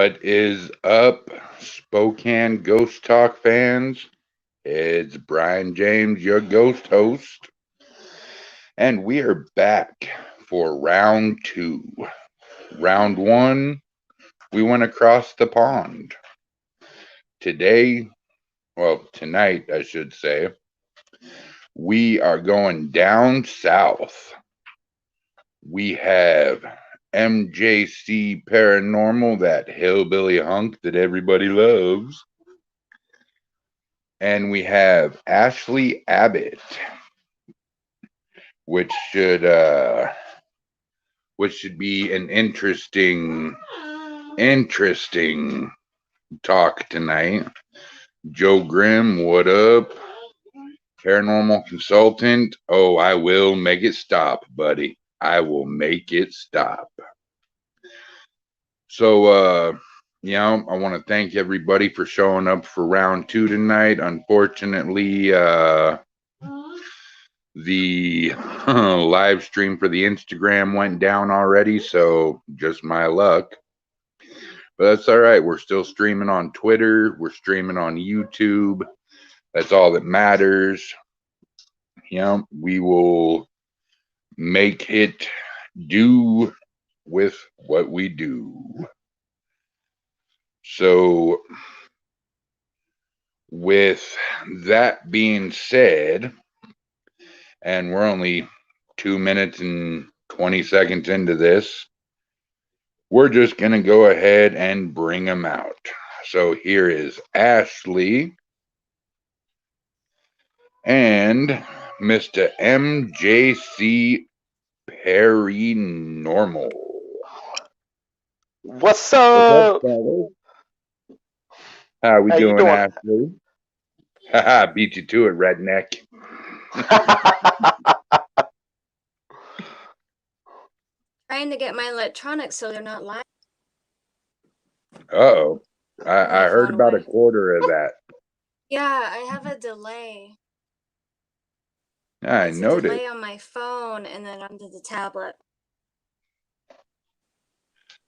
What is up, Spokane Ghost Talk fans? It's Brian James, your ghost host, and we are back for round two. Round one, we went across the pond. Today, tonight, I should say, we are going down south. We have MJC Paranormal, that hillbilly hunk that everybody loves. And we have Ashley Abbott, which should be an interesting talk tonight. Joe Grimm, what up? Paranormal consultant. Oh, I will make it stop, buddy. I will make it stop. So, I want to thank everybody for showing up for round two tonight. Unfortunately, the live stream for the Instagram went down already, so just my luck. But that's all right. We're still streaming on Twitter. We're streaming on YouTube. That's all that matters. We will make it do with what we do. So, with that being said, and we're only 2 minutes and 20 seconds into this, we're just going to go ahead and bring them out. So here is Ashley and Mr. MJC Paranormal. What's up? How we doing, Ashley? Haha, beat you to it, redneck. Trying to get my electronics so they're not live. Uh-oh. I heard about a quarter of that. Yeah, I have a delay. I noticed. A delay on my phone and then onto the tablet.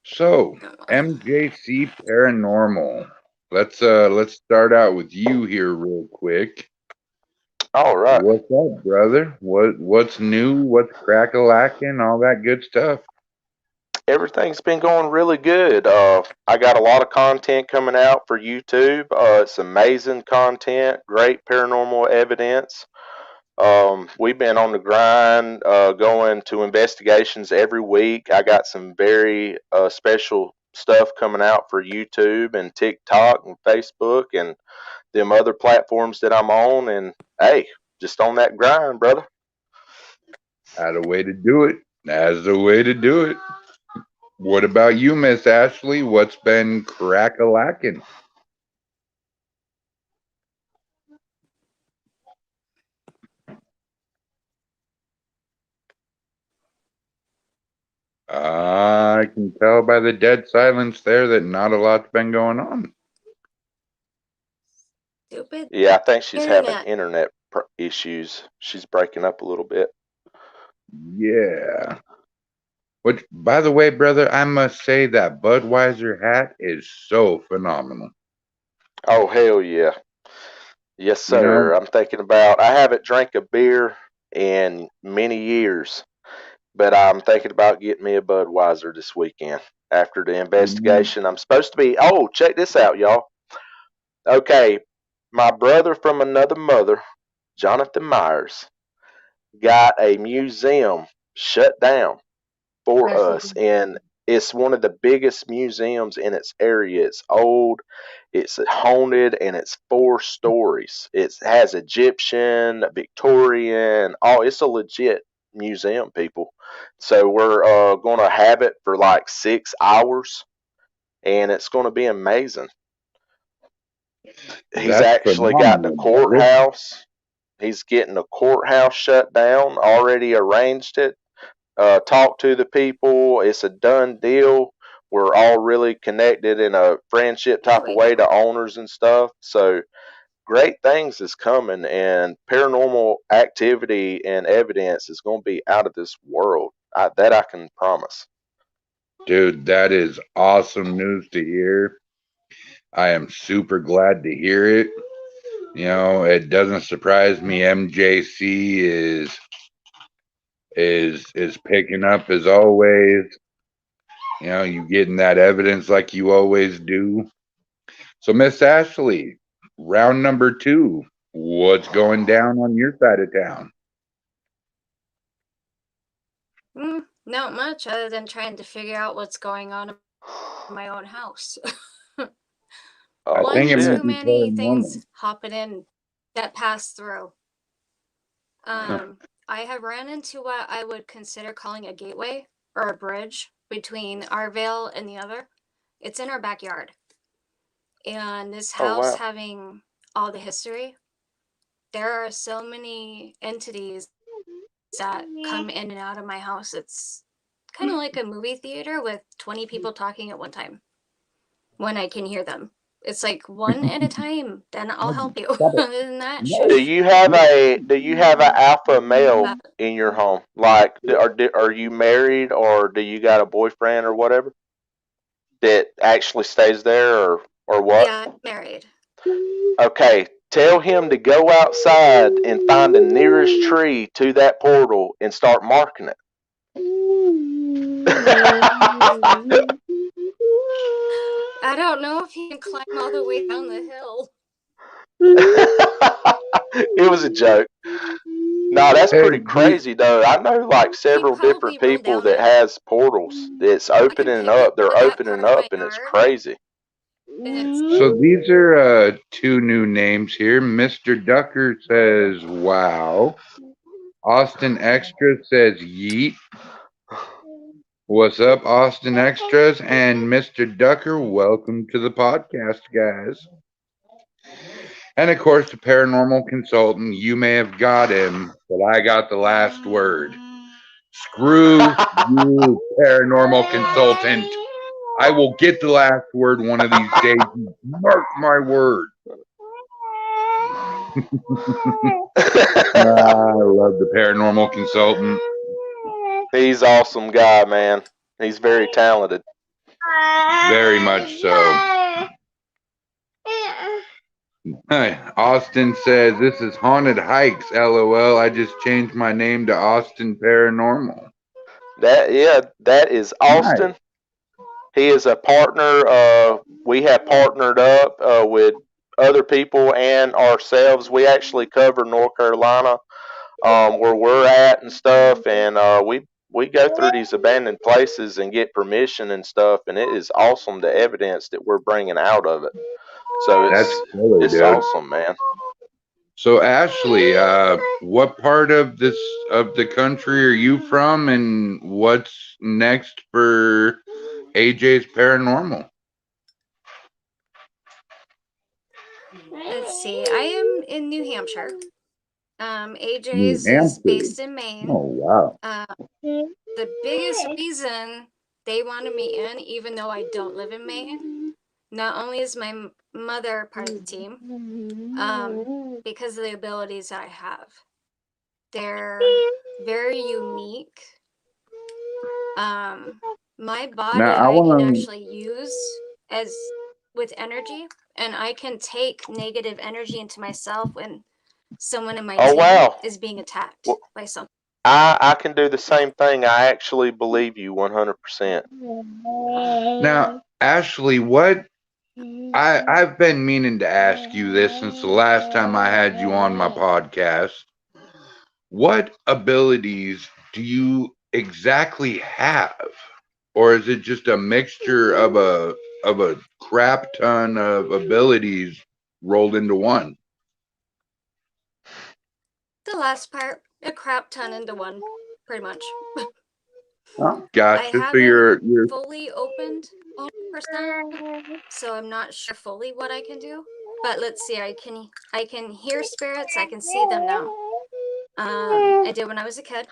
So, MJC Paranormal. Let's start out with you here real quick. All right. What's up, brother? What's new? What's crack-a-lacking? All that good stuff. Everything's been going really good. I got a lot of content coming out for YouTube. It's amazing content, great paranormal evidence. We've been on the grind, going to investigations every week. I got some very special stuff coming out for YouTube and TikTok and Facebook and them other platforms that I'm on. And hey, just on that grind, brother. That's the way to do it. That's the way to do it. What about you, Miss Ashley? What's been crack-a-lacking? I can tell by the dead silence there that not a lot's been going on. Stupid. Yeah, I think she's having internet issues. She's breaking up a little bit. Yeah. Which, by the way, brother, I must say that Budweiser hat is so phenomenal. Oh, hell yeah. Yes, sir. I'm thinking about, I haven't drank a beer in many years, but I'm thinking about getting me a Budweiser this weekend after the investigation. I'm supposed to be, check this out, y'all. Okay, my brother from another mother, Jonathan Myers, got a museum shut down for us, and it's one of the biggest museums in its area. It's old, it's haunted, and it's 4 stories. It has Egyptian, Victorian, it's a legit museum, people. So we're going to have it for like 6 hours, and it's going to be amazing. He's actually got the courthouse. He's getting the courthouse shut down, already arranged it. Talk to the people. It's a done deal. We're all really connected in a friendship type of way to owners and stuff. So great things is coming, and paranormal activity and evidence is going to be out of this world. That I can promise. Dude, that is awesome news to hear. I am super glad to hear it. You know, it doesn't surprise me. MJC is picking up as always. You know, you getting that evidence like you always do. So, Miss Ashley, round number 2. What's going down on your side of town? Not much other than trying to figure out what's going on in my own house. I Oh, think it One might shit. too be many paranormal. things hopping in that pass through. I have ran into what I would consider calling a gateway or a bridge between our vale and the other. It's in our backyard. And this Oh, house wow. having all the history, there are so many entities that come in and out of my house. It's kind of like a movie theater with 20 people talking at one time when I can hear them. It's like one at a time, then I'll help you. Stop it. Other than that, No. Do shush. you have a alpha male in your home? Like, are you married, or do you got a boyfriend or whatever that actually stays there, or what? Yeah, I'm married. Okay, tell him to go outside and find the nearest tree to that portal and start marking it. I don't know if he can climb all the way down the hill. It was a joke. No, that's Hey, pretty crazy though. I know like several different probably run people down that it. has portals that's I can opening pick up. up They're that part opening of my up and it's yard, crazy. and it's so these are 2 new names here. Mr. Ducker says, wow. Austin Extra says, yeet. What's up, Austin Extras? And Mr. Ducker, welcome to the podcast, guys. And of course, the paranormal consultant, you may have got him, but I got the last word. Screw you, paranormal consultant. I will get the last word one of these days. Mark my word. I love the paranormal consultant. He's awesome guy, man. He's very talented. Very much so. Hi, Austin says, this is Haunted Hikes, LOL. I just changed my name to Austin Paranormal. That is Austin. Nice. He is a partner. We have partnered up with other people and ourselves. We actually cover North Carolina, where we're at and stuff, and we go through these abandoned places and get permission and stuff, and it is awesome the evidence that we're bringing out of it. So That's killer, it's dude. awesome, man. So Ashley, what part of the country are you from, and what's next for AJ's Paranormal? Let's see. I am in New Hampshire. New AJ's is Hampshire. based in Maine. Oh wow. The biggest reason they wanted me in, even though I don't live in Maine, not only is my mother part of the team, because of the abilities that I have. They're very unique. My body Now I I can want actually use as with energy, and I can take negative energy into myself when someone in my Oh team wow. is being attacked Well, by something. I can do the same thing. I actually believe you 100%. now, Ashley, what I've been meaning to ask you this since the last time I had you on my podcast. What abilities do you exactly have? Or is it just a mixture of a crap ton of abilities rolled into one? The last part, a crap ton into one, pretty much. Oh, I gotcha. So haven't you're fully opened 100%, so I'm not sure fully what I can do. But let's see, I can hear spirits, I can see them now. I did when I was a kid.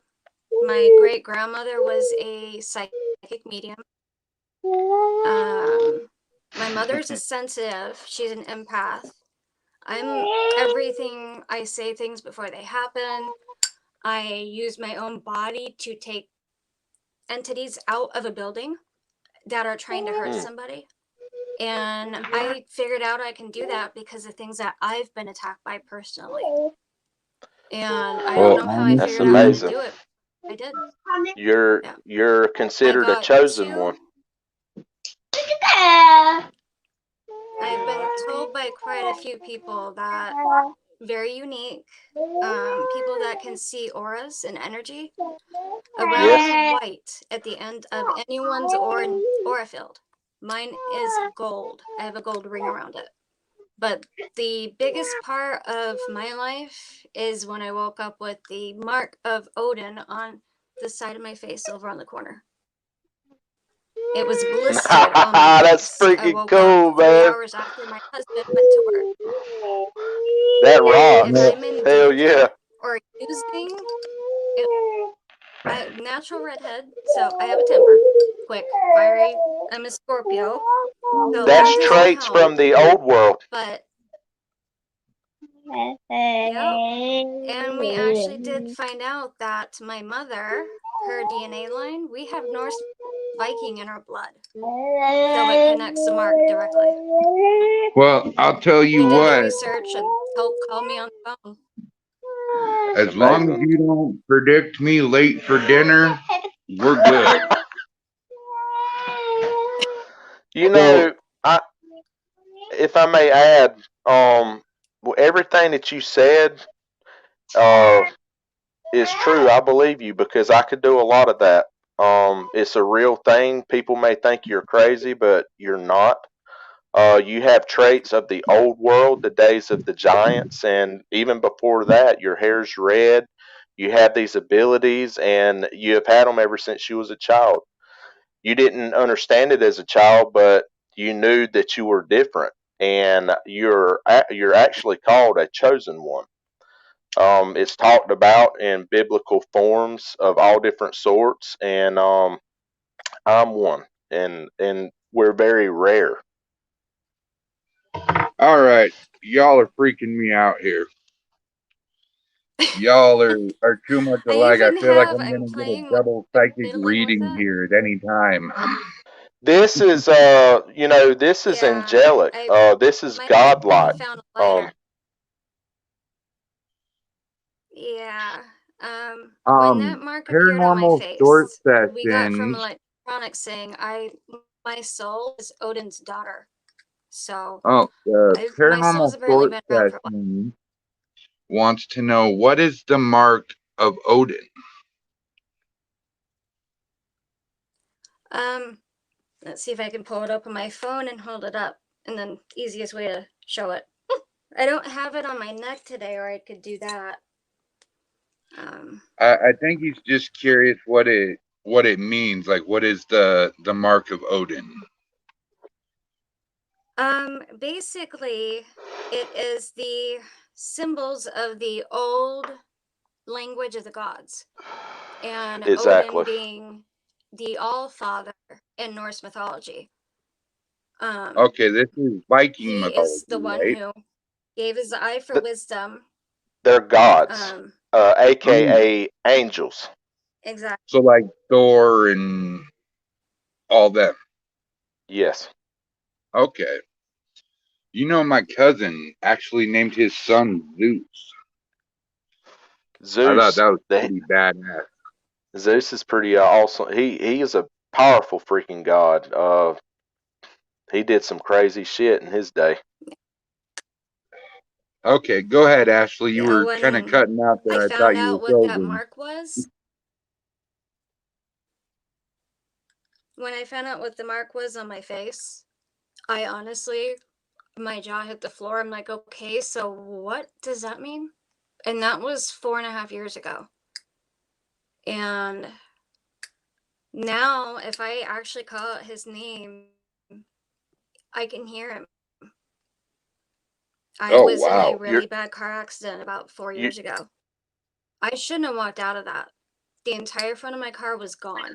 My great grandmother was a psychic medium. My mother's a sensitive. She's an empath. I'm everything. I say things before they happen. I use my own body to take entities out of a building. that are trying to hurt somebody. And I figured out I can do that because of things that I've been attacked by personally. And I don't know how I That's figured out how to amazing. do it. I did. You're considered a got chosen one. I've been told by quite a few people that very unique people that can see auras and energy around white at the end of anyone's aura field. Mine is gold. I have a gold ring around it. But the biggest part of my life is when I woke up with the mark of Odin on the side of my face over on the corner. It was blistered on my That's face. I freaking woke cool, up 3 man. hours after my husband went to work. That rocks. If I'm in Hell danger yeah. or using it, natural redhead, so I have a temper. Quick, fiery. I'm a Scorpio. So That's that doesn't traits help. from the old world. But yeah, and we actually did find out that my mother, her DNA line, we have Norse Viking in our blood, so it connects the mark directly. Well, I'll tell you We did the what. research and call me on the phone. As long as you don't predict me late for dinner, we're good. You know, if I may add, everything that you said is true. I believe you because I could do a lot of that. It's a real thing. People may think you're crazy, but you're not. You have traits of the old world, the days of the giants, and even before that, your hair's red. You have these abilities, and you have had them ever since you was a child. You didn't understand it as a child, but you knew that you were different, and you're actually called a chosen one. It's talked about in biblical forms of all different sorts, and I'm one, and we're very rare. All right, y'all are freaking me out here. Y'all are too much alike. I feel like I'm gonna get a double psychic reading here at any time. This is this is angelic. This is godlike. Found a lighter. Yeah. When that mark appeared on my Paranormal face, short we got from sessions. electronics saying my soul is Odin's daughter. So Oh, my soul's Paranormal apparently short been around for a while. sessions wants to know what is the mark of Odin. Let's see if I can pull it up on my phone and hold it up, and then easiest way to show it. I don't have it on my neck today, or I could do that. I think he's just curious what it means. Like, what is the mark of Odin? Basically, it is the symbols of the old language of the gods, and Exactly. Odin being the All-Father in Norse mythology. Okay, this is Viking mythology. He is the one who gave his eye for wisdom. They're gods, aka angels. Exactly. So like Thor and all them. Yes. Okay. You know, my cousin actually named his son Zeus. I thought that was pretty badass. Zeus is pretty awesome. He is a powerful freaking god. He did some crazy shit in his day. Okay, go ahead, Ashley. You were kind of cutting out there. I thought you were what that mark was. When I found out what the mark was on my face, I honestly, my jaw hit the floor. I'm like, okay, so what does that mean? And that was 4.5 years ago. And now, if I actually call out his name, I can hear him. I was in a really bad car accident about 4 years ago. I shouldn't have walked out of that. The entire front of my car was gone.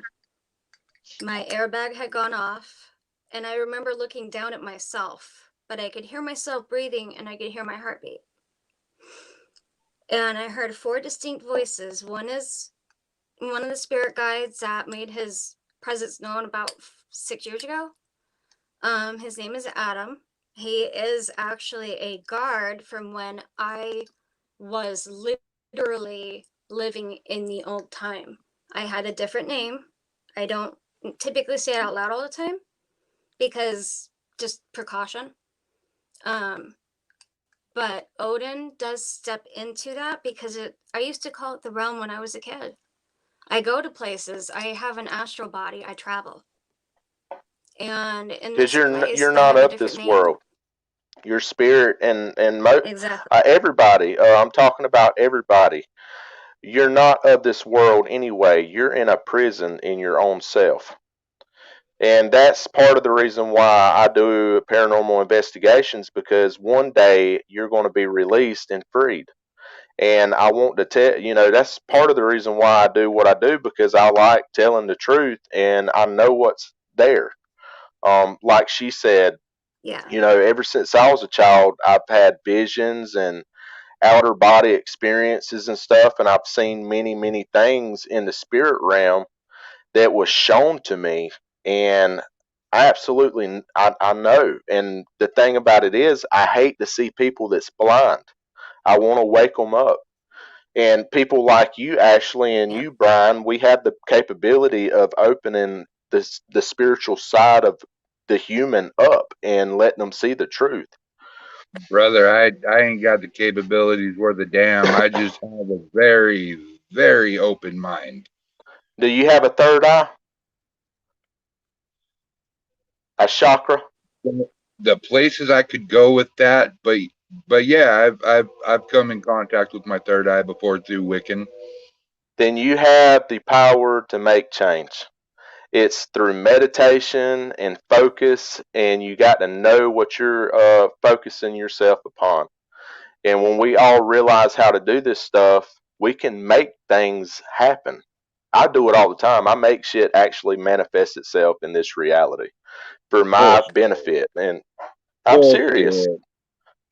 My airbag had gone off, and I remember looking down at myself, but I could hear myself breathing and I could hear my heartbeat. And I heard 4 distinct voices. One is one of the spirit guides that made his presence known about 6 years ago. His name is Adam. He is actually a guard from when I was literally living in the old time. I had a different name. I don't typically say it out loud all the time because just precaution. But Odin does step into that because I used to call it the realm when I was a kid. I go to places, I have an astral body, I travel. And in Because this place, you're I not have a of different this name. world. Your spirit and Exactly. everybody. I'm talking about everybody. You're not of this world anyway. You're in a prison in your own self. And that's part of the reason why I do paranormal investigations, because one day you're going to be released and freed. And I want to tell, that's part of the reason why I do what I do, because I like telling the truth and I know what's there. Like she said, Yeah. ever since I was a child, I've had visions and outer body experiences and stuff, and I've seen many, many things in the spirit realm that was shown to me, and I know. And the thing about it is, I hate to see people that's blind. I want to wake them up. And people like you, Ashley, and Yep. you, Brian, we have the capability of opening the spiritual side of the human up and letting them see the truth. Brother, I ain't got the capabilities worth a damn. I just have a very, very open mind. Do you have a third eye? A chakra? The places I could go with that, but yeah, I've come in contact with my third eye before through Wiccan. Then you have the power to make change. It's through meditation and focus, and you got to know what you're focusing yourself upon. And when we all realize how to do this stuff, we can make things happen. I do it all the time. I make shit actually manifest itself in this reality for my Bullshit. benefit. And I'm serious. Bullshit.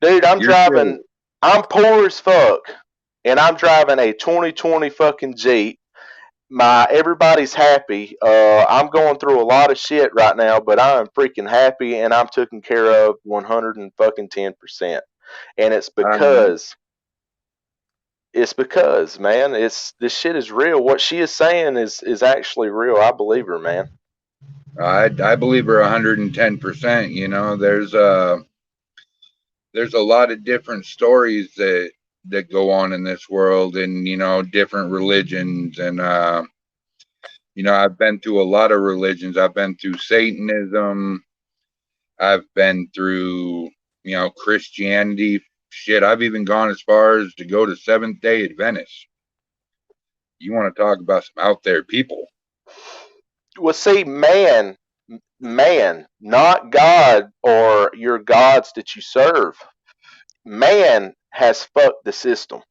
Dude, You're serious. I'm poor as fuck. And I'm driving a 2020 fucking Jeep. Everybody's happy. I'm going through a lot of shit right now, but I'm freaking happy and I'm taken care of 110%. And Um, it's because, man, this shit is real. What she is saying is actually real. I believe her, man. I believe her 110%. There's a lot of different stories that go on in this world, and different religions, and I've been through a lot of religions. I've been through Satanism. I've been through Christianity. Shit, I've even gone as far as to go to Seventh-day Adventists. You want to talk about some out there people? Well, see, man, not God or your gods that you serve. Man has fucked the system. Oh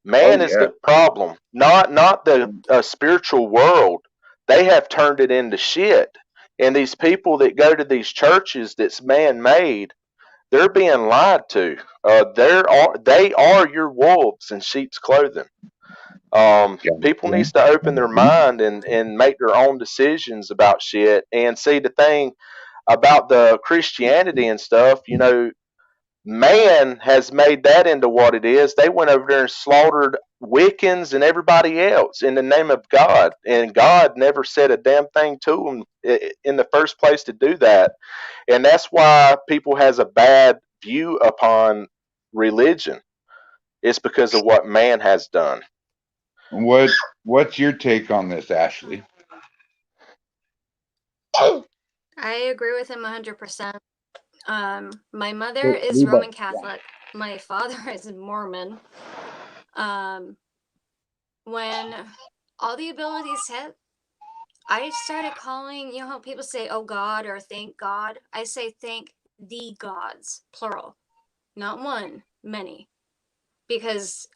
Man is yeah, the problem, not the spiritual world. They have turned it into shit. And these people that go to these churches that's man made, they're being lied to. They are your wolves in sheep's clothing. People needs to open their mind and make their own decisions about shit. And see, the thing about the Christianity and stuff, man has made that into what it is. They went over there and slaughtered Wiccans and everybody else in the name of God, and God never said a damn thing to them in the first place to do that. And that's why people has a bad view upon religion. It's because of what man has done. What's your take on this, Ashley? I agree with him 100%. My mother is Roman Catholic. My father is Mormon. When all the abilities hit, I started calling, how people say, oh God, or thank God. I say thank the gods, plural. Not one, many. Because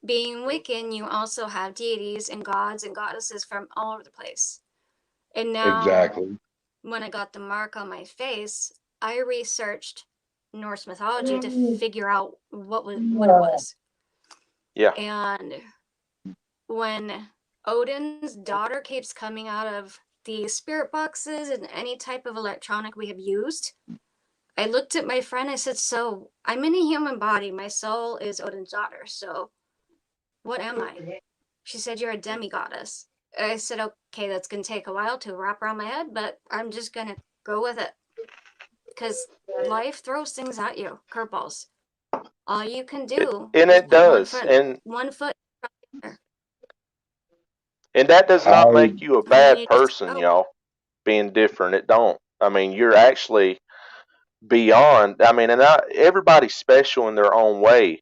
being Wiccan, you also have deities and gods and goddesses from all over the place. And now, Exactly. when I got the mark on my face, I researched Norse mythology to figure out what it was. Yeah. And when Odin's daughter keeps coming out of the spirit boxes and any type of electronic we have used. I looked at my friend, I said, so I'm in a human body. My soul is Odin's daughter. So what am I? She said, you're a demigoddess. I said, okay, that's going to take a while to wrap around my head, but I'm just going to go with it. Because life throws things at you, curveballs. All you can do And is it put does. one foot. And that does I not make you a And then bad you just person, go. y'all, being different. It don't. I mean, you're actually beyond. I mean, everybody's special in their own way.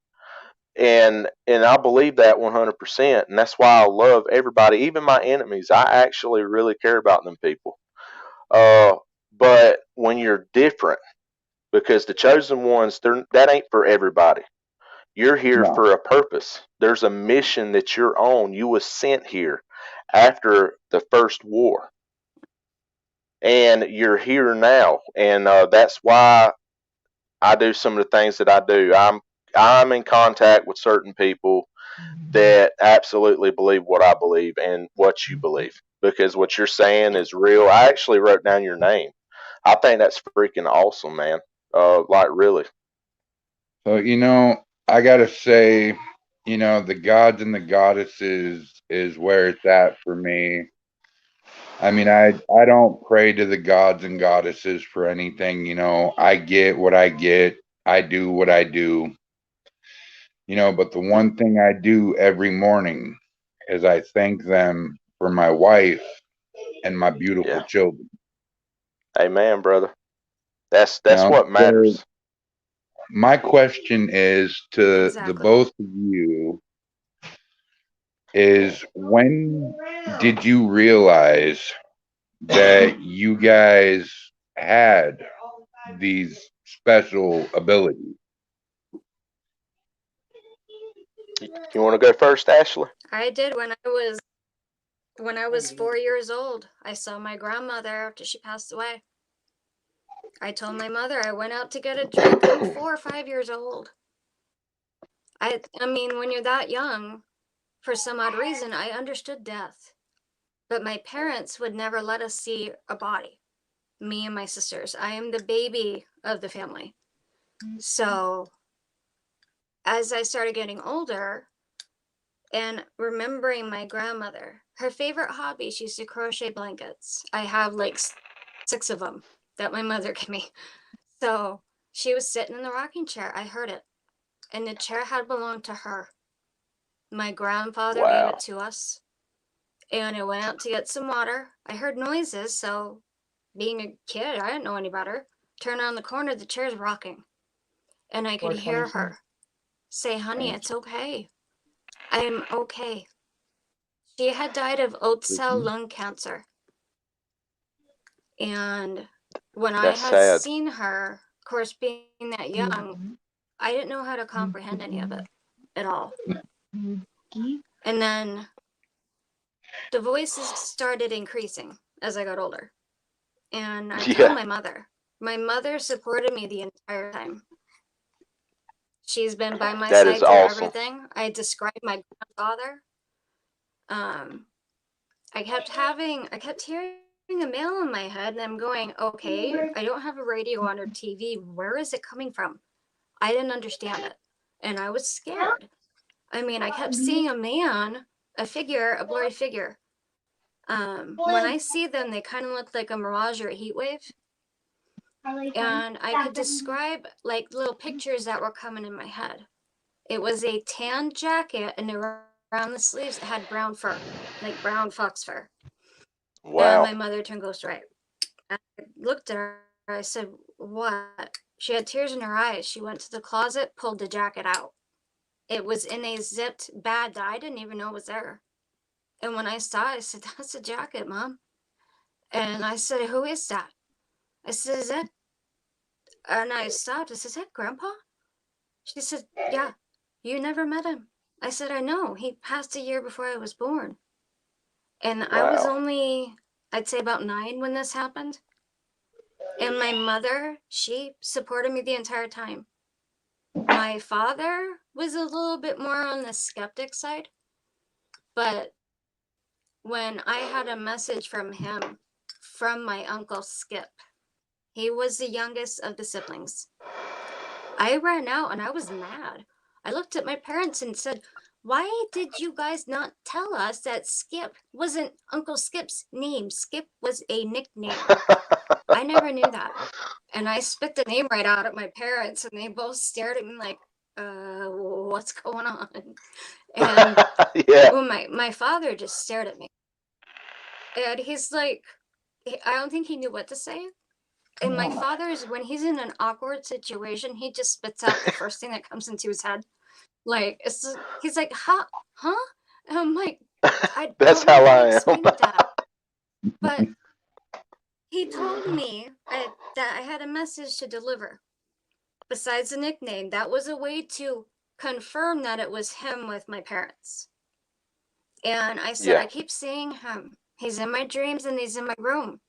And I believe that 100%. And that's why I love everybody, even my enemies. I actually really care about them people. But when you're different, because the chosen ones, that ain't for everybody. You're here no. for a purpose. There's a mission that you're on. You was sent here after the first war, and you're here now. And that's why I do some of the things that I do. I'm in contact with certain people that absolutely believe what I believe and what you believe, because what you're saying is real. I actually wrote down your name. I think that's freaking awesome, man. Like really. So, I gotta say, the gods and the goddesses is where it's at for me. I mean, I don't pray to the gods and goddesses for anything. I get what I get. I do what I do. But the one thing I do every morning is I thank them for my wife and my beautiful Yeah. children. Amen, brother. That's what So matters. my question is to the Exactly. both of you is, when did you realize that you guys had these special abilities? You want to go first, Ashley? I did when I was 4 years old. I saw my grandmother after she passed away. I told my mother I went out to get a drink. I'm 4 or 5 years old. I mean, when you're that young, for some odd reason, I understood death. But my parents would never let us see a body, me and my sisters. I am the baby of the family. So as I started getting older and remembering my grandmother, her favorite hobby, she used to crochet blankets. I have like 6 of them that my mother gave me. So she was sitting in the rocking chair. I heard it. And the chair had belonged to her. My grandfather gave Wow. it to us. And I went out to get some water. I heard noises, so being a kid, I didn't know any better. Turn around the corner, the chair's rocking. And I could hear her say, honey, it's okay. I'm okay. She had died of oat cell lung cancer. And when I That's had sad. seen her, of course, being that young, I didn't know how to comprehend any of it at all. And then the voices started increasing as I got older. And I told my mother. My mother supported me the entire time. She's been by my That is side through awesome. everything. I described my grandfather. I kept hearing a mail in my head, and I'm going, okay, I don't have a radio on or TV. Where is it coming from? I didn't understand it. And I was scared. I mean, I kept seeing a man, a figure, a blurry figure. When I see them, they kind of look like a mirage or a heat wave. And I could describe like little pictures that were coming in my head. It was a tan jacket, and around the sleeves it had brown fur, like brown fox fur. And my Wow. mother turned ghost right. I looked at her. I said, what? She had tears in her eyes. She went to the closet, pulled the jacket out. It was in a zipped bag that I didn't even know was there. And when I saw it, I said, that's a jacket, Mom. And I said, who is that? I said, is that? And I stopped. I said, is that Grandpa? She said, yeah. You never met him. I said, I know. He passed a year before I was born. And I was Wow. only, I'd say about 9 when this happened. And my mother, she supported me the entire time. My father was a little bit more on the skeptic side. But when I had a message from him from my uncle Skip. He was the youngest of the siblings. I ran out and I was mad. I looked at my parents and said, "Why did you guys not tell us that Skip wasn't Uncle Skip's name? Skip was a nickname." I never knew that. And I spit the name right out at my parents, and they both stared at me like, what's going on? And Yeah. well, my father just stared at me. And he's like, I don't think he knew what to say. And my father's, when he's in an awkward situation, he just spits out the first thing that comes into his head. Like, he's like, huh? And I'm like, I That's don't know how how I to am. explain it, Dad. But he told me that I had a message to deliver. Besides the nickname, that was a way to confirm that it was him with my parents. And I said, Yeah. I keep seeing him. He's in my dreams and he's in my room.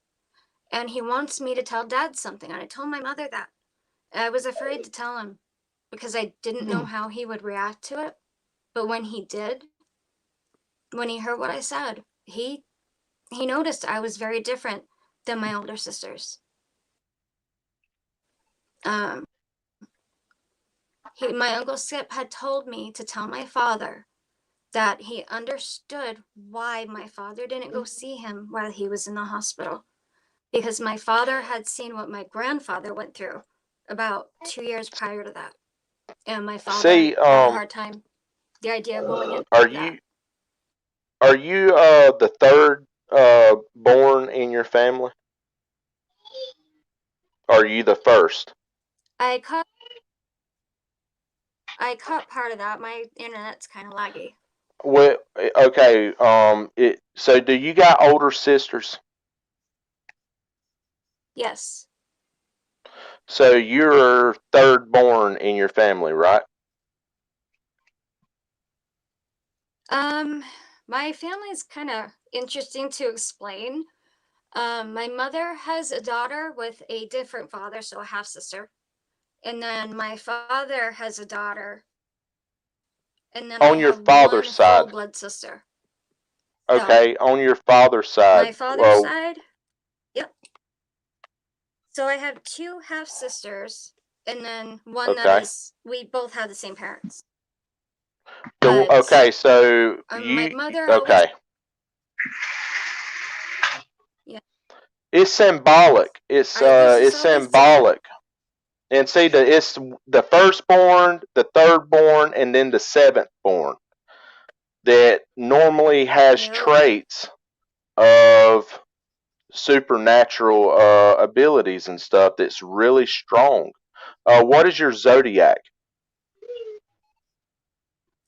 And he wants me to tell Dad something. And I told my mother that. And I was afraid to tell him because I didn't know how he would react to it. But when he did, when he heard what I said, he noticed I was very different than my older sisters. My Uncle Skip had told me to tell my father that he understood why my father didn't go see him while he was in the hospital. Because my father had seen what my grandfather went through about 2 years prior to that. And my father had a hard time. The idea of going into that. Are you the third born in your family? Or are you the first? I caught part of that. My internet's kind of laggy. Well, okay. So do you got older sisters? Yes. So you're third born in your family, right? My family's kind of interesting to explain. My mother has a daughter with a different father, so a half sister. And then my father has a daughter. And then I On your have father's one side. full blood sister. Okay, on your father's side. My father's side? Yep. So I have 2 half sisters, and then one that is, we both have the same parents. But, okay, so my mother okay. always, yeah. It's symbolic. It's symbolic. And see, it's the firstborn, the thirdborn, and then the seventhborn that normally has traits of supernatural abilities and stuff that's really strong. What is your zodiac?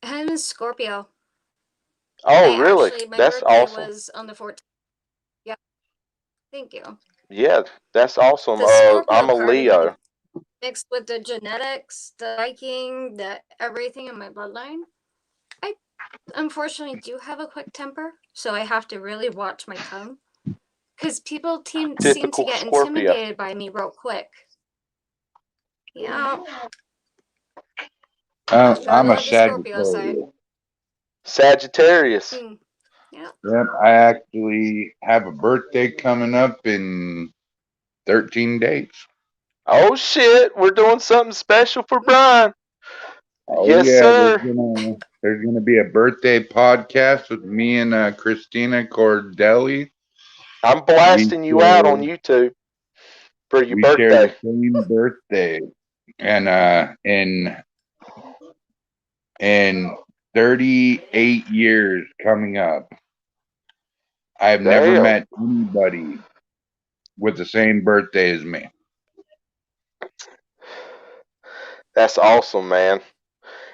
I'm a Scorpio. Oh, really? Actually, my That's birthday awesome. was on the 14th. Yeah. Thank you. Yeah, that's awesome. The Scorpio I'm a part Leo. of me, mixed with the genetics, the Viking, the everything in my bloodline. I unfortunately do have a quick temper, so I have to really watch my tongue. Because people seem to get intimidated by me real quick. Yeah. I'm a Sagittarius. Sagittarius. Yeah. Yep, I actually have a birthday coming up in 13 days. Oh shit, we're doing something special for Brian. Oh, yes, yeah, sir. There's gonna be a birthday podcast with me and Christina Cordelli. I'm blasting you out on YouTube for your birthday. We share the same birthday, and in 38 years coming up, I've never met anybody with the same birthday as me. That's awesome, man.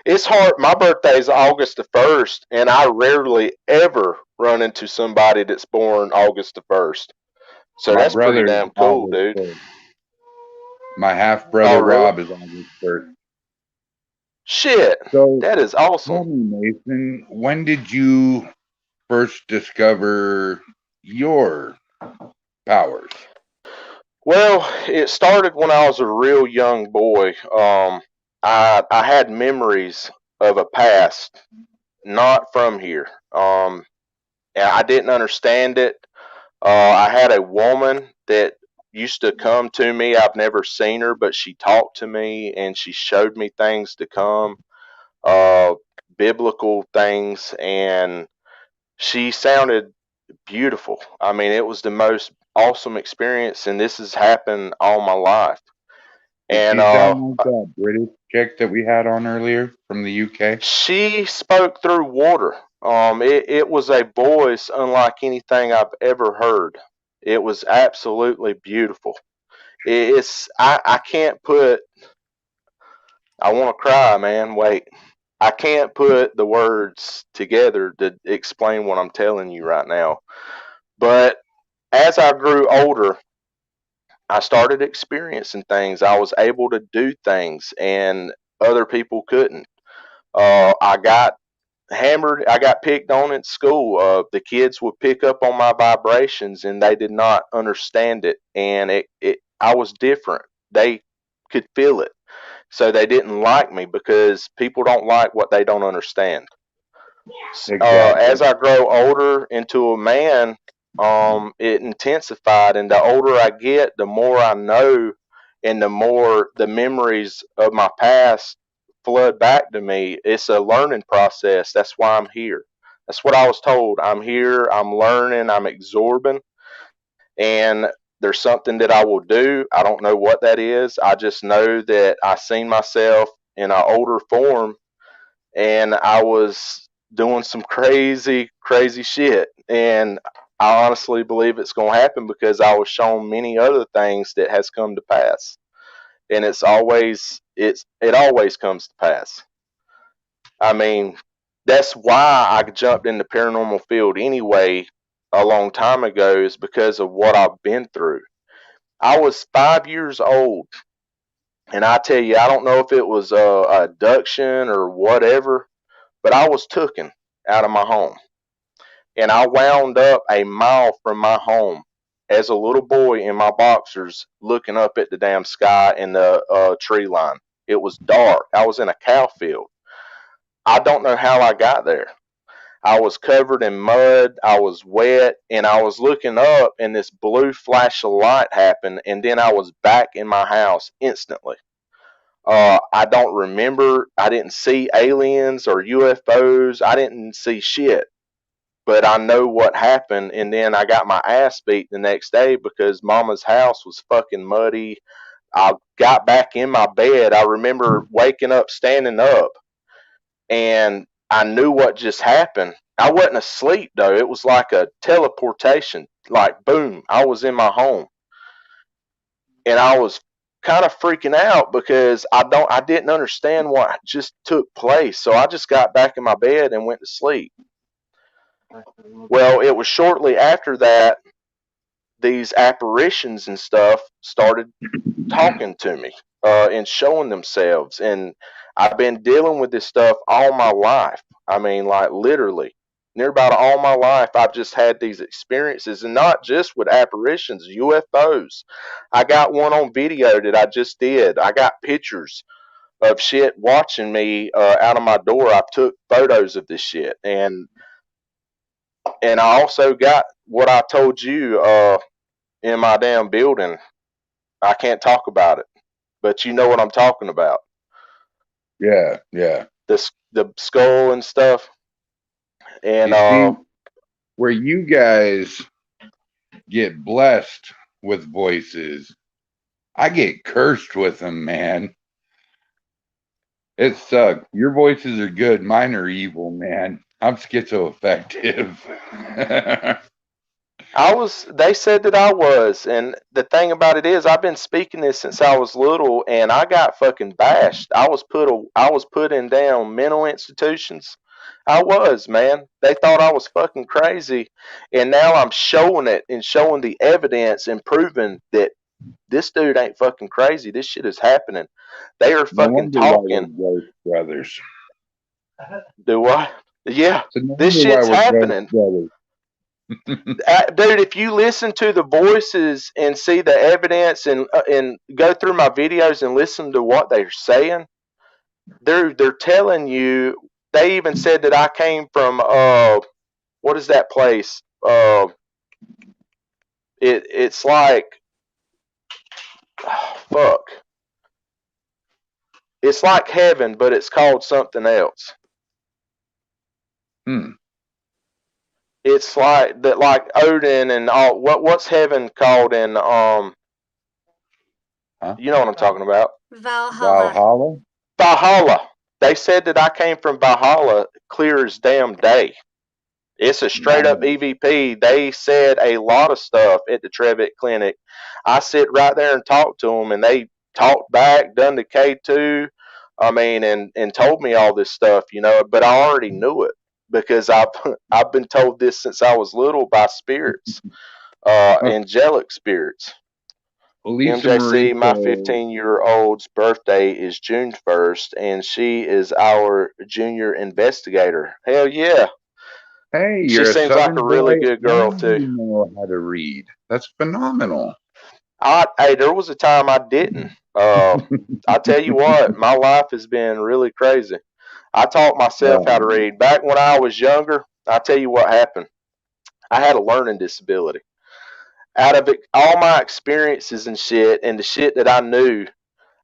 It's hard. My birthday is August the 1st, and I rarely ever run into somebody that's born August the 1st. So that's pretty damn cool, dude. 1st. My half brother Rob is August 1st. Shit, so that is awesome. Tell me, Mason, when did you first discover your powers? Well, it started when I was a real young boy. I had memories of a past not from here. And I didn't understand it. I had a woman that used to come to me. I've never seen her, but she talked to me and she showed me things to come, uh, biblical things, and she sounded beautiful. I mean, it was the most awesome experience, and this has happened all my life. Did And she sound like that British chick that we had on earlier from the UK? she spoke through water. It was a voice unlike anything I've ever heard. It was absolutely beautiful. I can't put. I want to cry, man. Wait. I can't put the words together to explain what I'm telling you right now. But as I grew older, I started experiencing things. I was able to do things, and other people couldn't. I got hammered. I got picked on at school. The kids would pick up on my vibrations, and they did not understand it. And I was different. They could feel it, so they didn't like me because people don't like what they don't understand. As Exactly. I grow older into a man, it intensified, and the older I get, the more I know, and the more the memories of my past flood back to me. It's a learning process. That's why I'm here. That's what I was told. I'm here. I'm learning. I'm absorbing, and there's something that I will do. I don't know what that is. I just know that I seen myself in an older form, and I was doing some crazy, crazy shit. And I honestly believe it's going to happen because I was shown many other things that has come to pass, and it always comes to pass. I mean, that's why I jumped in the paranormal field anyway a long time ago, is because of what I've been through. I was 5 years old, and I tell you, I don't know if it was a abduction or whatever, but I was taken out of my home, and I wound up a mile from my home as a little boy in my boxers, looking up at the damn sky and the tree line. It was dark. I was in a cow field. I don't know how I got there. I was covered in mud. I was wet, and I was looking up, and this blue flash of light happened, and then I was back in my house instantly. I don't remember. I didn't see aliens or UFOs. I didn't see shit. But I know what happened, and then I got my ass beat the next day because Mama's house was fucking muddy. I got back in my bed. I remember waking up, standing up, and I knew what just happened. I wasn't asleep though. It was like a teleportation. Like boom, I was in my home, and I was kind of freaking out because I didn't understand what just took place. So I just got back in my bed and went to sleep. Well, it was shortly after that these apparitions and stuff started talking to me, and showing themselves. And I've been dealing with this stuff all my life. I mean, like literally, near about all my life, I've just had these experiences, and not just with apparitions, UFOs. I got one on video that I just did. I got pictures of shit watching me out of my door. I took photos of this shit, and I also got what I told you in my damn building. I can't talk about it, but you know what I'm talking about. Yeah, yeah. The skull and stuff. And You see, where you guys get blessed with voices, I get cursed with them, man. It sucks. Your voices are good. Mine are evil, man. I'm schizoaffective. they said that I was, and the thing about it is I've been speaking this since I was little, and I got fucking bashed. I was put in down mental institutions. I was, man. They thought I was fucking crazy, and now I'm showing it and showing the evidence and proving that this dude ain't fucking crazy. This shit is happening. They are No fucking wonder why talking. we're ghost brothers. Do what? Yeah, So no this wonder why shit's we're ghost happening. brothers. Dude, if you listen to the voices and see the evidence, and go through my videos and listen to what they're saying, they're telling you. They even said that I came from what is that place? It's like, fuck. It's like heaven, but it's called something else. It's like that, like Odin and all. What's heaven called in You know what I'm talking about? Valhalla. Valhalla. They said that I came from Valhalla clear as damn day. It's a straight up EVP. They said a lot of stuff at the Trevitt Clinic. I sit right there and talk to them, and they talked back, done the K2. I mean, and told me all this stuff, you know. But I already knew it because I've been told this since I was little by spirits, angelic spirits. MJC, my 15-year-old's birthday is June 1st, and she is our junior investigator. Hell yeah. Hey, she you're seems a like a really boy, good girl, and too. you know how to read. That's phenomenal. Hey, there was a time I didn't. I tell you what, my life has been really crazy. I taught myself how to read. Back when I was younger, I tell you what happened. I had a learning disability. Out of it, all my experiences and shit, and the shit that I knew,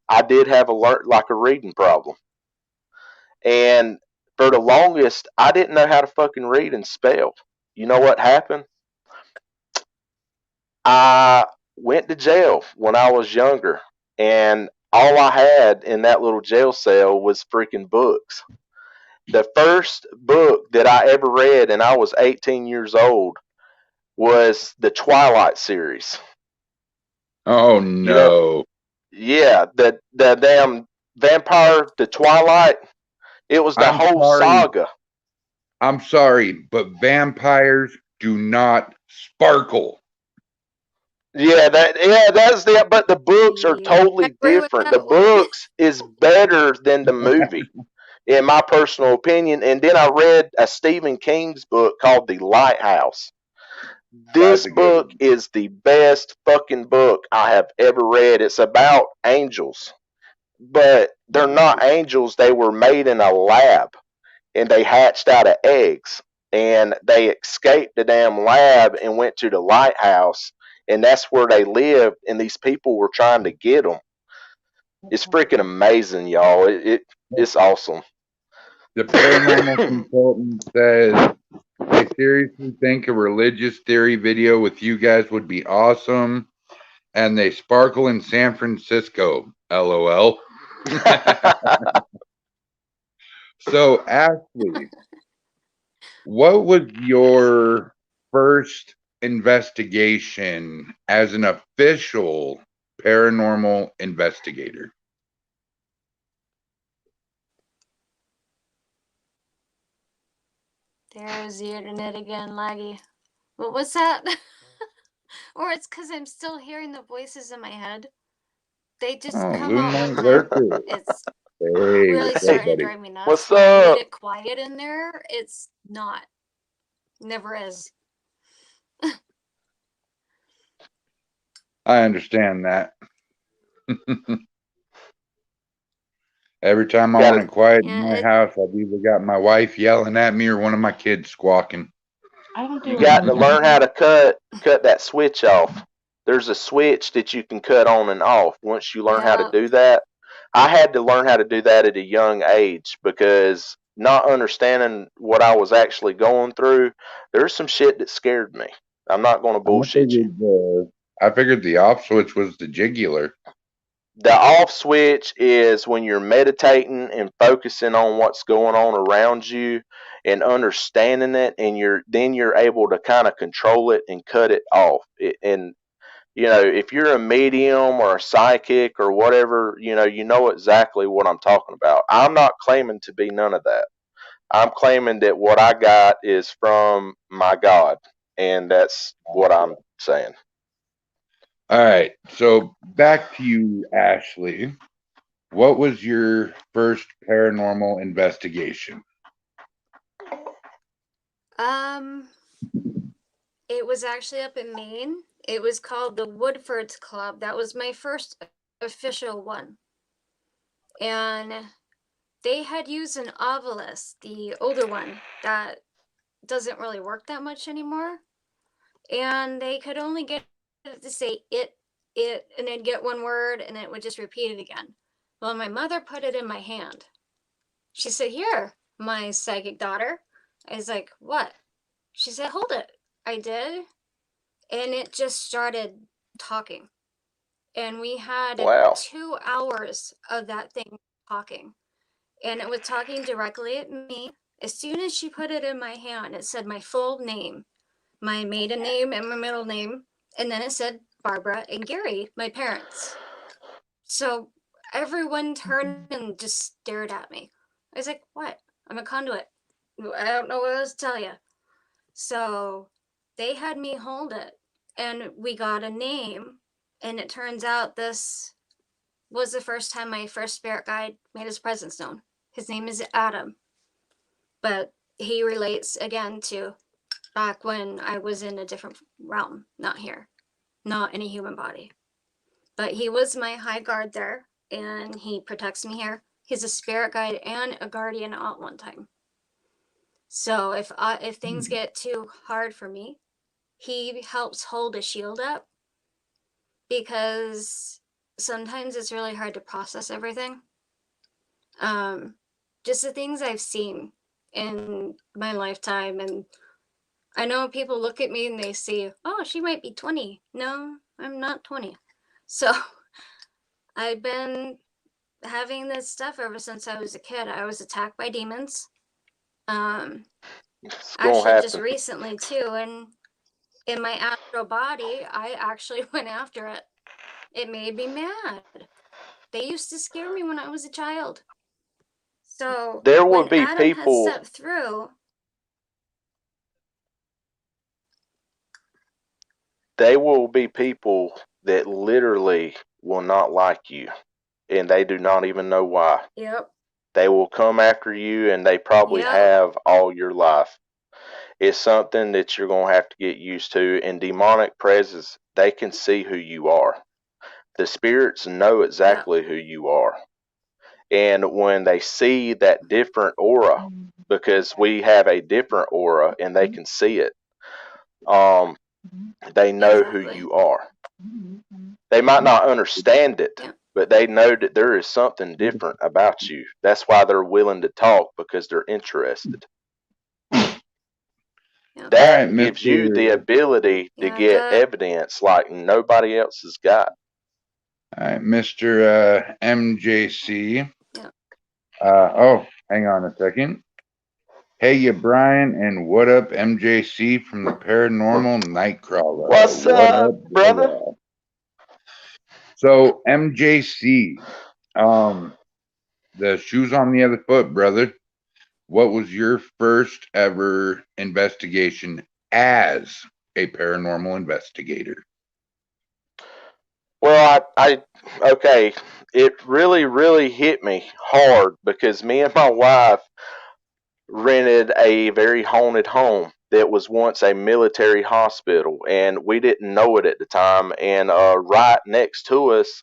I did have a reading problem. And for the longest, I didn't know how to fucking read and spell. You know what happened? I went to jail when I was younger, and all I had in that little jail cell was freaking books. The first book that I ever read, and I was 18 years old, was the Twilight series. Oh no! You know, yeah, the damn vampire, the Twilight. It was the whole saga. I'm sorry, but vampires do not sparkle. Yeah, that's the. But the books are totally different. The books is better than the movie, in my personal opinion. And then I read a Stephen King's book called The Lighthouse. This book is the best fucking book I have ever read. It's about angels, but they're not angels. They were made in a lab, and they hatched out of eggs, and they escaped the damn lab and went to the lighthouse, and that's where they lived, and these people were trying to get them. It's freaking amazing, y'all. It's awesome. The paranormal consultant says they seriously think a religious theory video with you guys would be awesome, and they sparkle in San Francisco. LOL. So, Ashley, what was your first investigation as an official paranormal investigator? There's the internet again, laggy. What was that? Or it's because I'm still hearing the voices in my head. They just come out one time. It's really starting to drive me nuts. What's when up? I need it quiet in there, it's not. Never is. I understand that. Every time I want it quiet in my house, I've either got my wife yelling at me or one of my kids squawking. You got to learn how to cut that switch off. There's a switch that you can cut on and off. Once you learn how to do that, I had to learn how to do that at a young age because not understanding what I was actually going through, there's some shit that scared me. I'm not going to bullshit you. I figured the off switch was the jugular. The off switch is when you're meditating and focusing on what's going on around you and understanding it, and you're able to kind of control it and cut it off. And you know, if you're a medium or a psychic or whatever, you know exactly what I'm talking about. I'm not claiming to be none of that. I'm claiming that what I got is from my God, and that's what I'm saying. All right, so back to you, Ashley. What was your first paranormal investigation? It was actually up in Maine. It was called the Woodfords Club. That was my first official one. And they had used an obelisk, the older one, that doesn't really work that much anymore. And they could only get to say it, and then get one word, and it would just repeat it again. Well, my mother put it in my hand. She said, "Here, my psychic daughter." I was like, "What?" She said, "Hold it." I did, and it just started talking. And we had Wow. 2 hours of that thing talking. And it was talking directly at me. As soon as she put it in my hand, it said my full name, my maiden name and my middle name. And then it said Barbara and Gary, my parents. So everyone turned and just stared at me. I was like, "What? I'm a conduit. I don't know what else to tell you." So they had me hold it, and we got a name. And it turns out this was the first time my first spirit guide made his presence known. His name is Adam, but he relates again to back when I was in a different realm, not here, not in a human body. But he was my high guard there, and he protects me here. He's a spirit guide and a guardian all at one time. So if things get too hard for me, he helps hold a shield up, because sometimes it's really hard to process everything. Just the things I've seen in my lifetime, and I know people look at me and they see, "Oh, she might be 20." No, I'm not 20. So I've been having this stuff ever since I was a kid. I was attacked by demons. It's gonna Actually, just happen. recently too, and in my astral body, I actually went after it. It made me mad. They used to scare me when I was a child. So There will when be Adam had people. stepped through, They will be people that literally will not like you, and they do not even know why. yep, They will come after you, and they probably yep, have all your life. It's something that you're going to have to get used to. And demonic presence, they can see who you are. The spirits know yep, exactly who you are. And when they see that different aura, because we have a different aura and they can see it, they know who exactly. you are. They might not understand it, Yep, but they know that there is something different about you. That's why they're willing to talk, because they're interested. yep. All right, That gives you the Mr. ability to Yeah, get evidence like nobody else has got. All right, Mr. MJC. yep. Oh, hang on a second. Hey, you Brian, and what up, MJC from the Paranormal Nightcrawler? What's What up, up, brother? brother? So, MJC, the shoes on the other foot, brother. What was your first ever investigation as a paranormal investigator? Well, okay, it really hit me hard because me and my wife rented a very haunted home that was once a military hospital, and we didn't know it at the time. And right next to us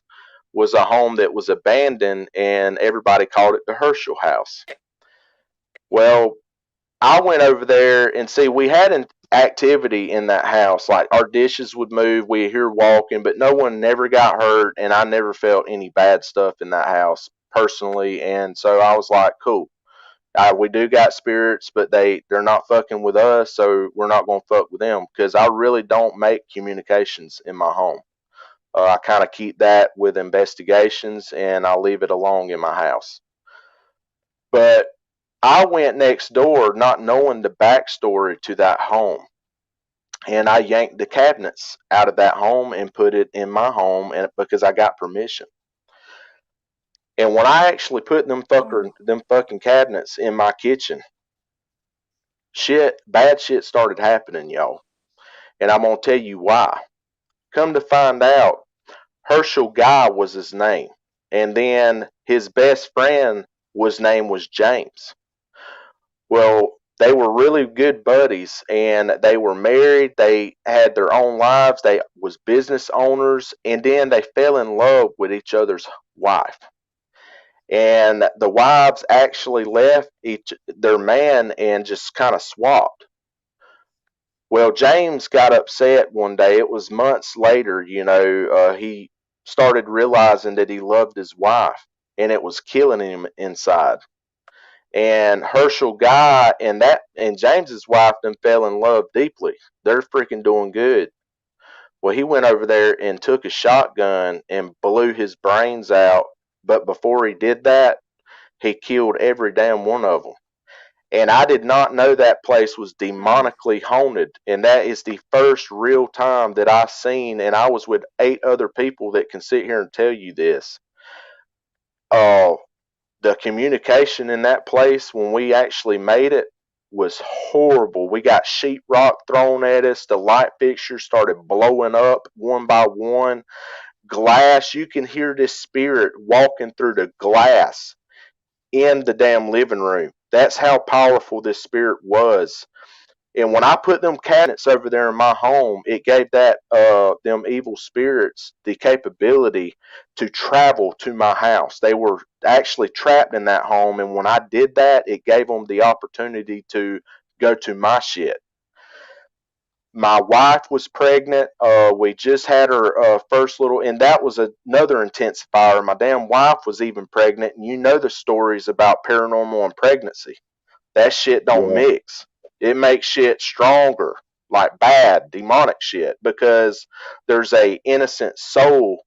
was a home that was abandoned, and everybody called it the Herschel House. Well, I went over there and see we had an activity in that house. Like our dishes would move, we hear walking, but no one never got hurt, and I never felt any bad stuff in that house personally. And so I was like, cool. We do got spirits, but they're not fucking with us, so we're not gonna fuck with them because I really don't make communications in my home. I kind of keep that with investigations, and I leave it alone in my house. But I went next door not knowing the backstory to that home. And I yanked the cabinets out of that home and put it in my home, and because I got permission. And when I actually put them fucking cabinets in my kitchen, bad shit started happening, y'all. And I'm gonna tell you why. Come to find out, Herschel Guy was his name. And then his best friend name was James. Well, they were really good buddies, and they were married. They had their own lives. They was business owners, and then they fell in love with each other's wife. And the wives actually left their man and just kind of swapped. Well, James got upset one day. It was months later, he started realizing that he loved his wife and it was killing him inside. And Herschel Guy and James's wife then fell in love deeply. They're freaking doing good. Well, he went over there and took a shotgun and blew his brains out. But before he did that, he killed every damn one of them. And I did not know that place was demonically haunted. And that is the first real time that I seen, and I was with 8 other people that can sit here and tell you this. The communication in that place when we actually made it was horrible. We got sheetrock thrown at us. The light fixtures started blowing up one by one. Glass, you can hear this spirit walking through the glass in the damn living room. That's how powerful this spirit was. And when I put them cabinets over there in my home, it gave them evil spirits the capability to travel to my house. They were actually trapped in that home, and when I did that, it gave them the opportunity to go to my shit. My wife was pregnant. We just had her first little, and that was another intensifier. My damn wife was even pregnant, and you know the stories about paranormal and pregnancy. That shit don't mix. It makes shit stronger, like bad, demonic shit, because there's a innocent soul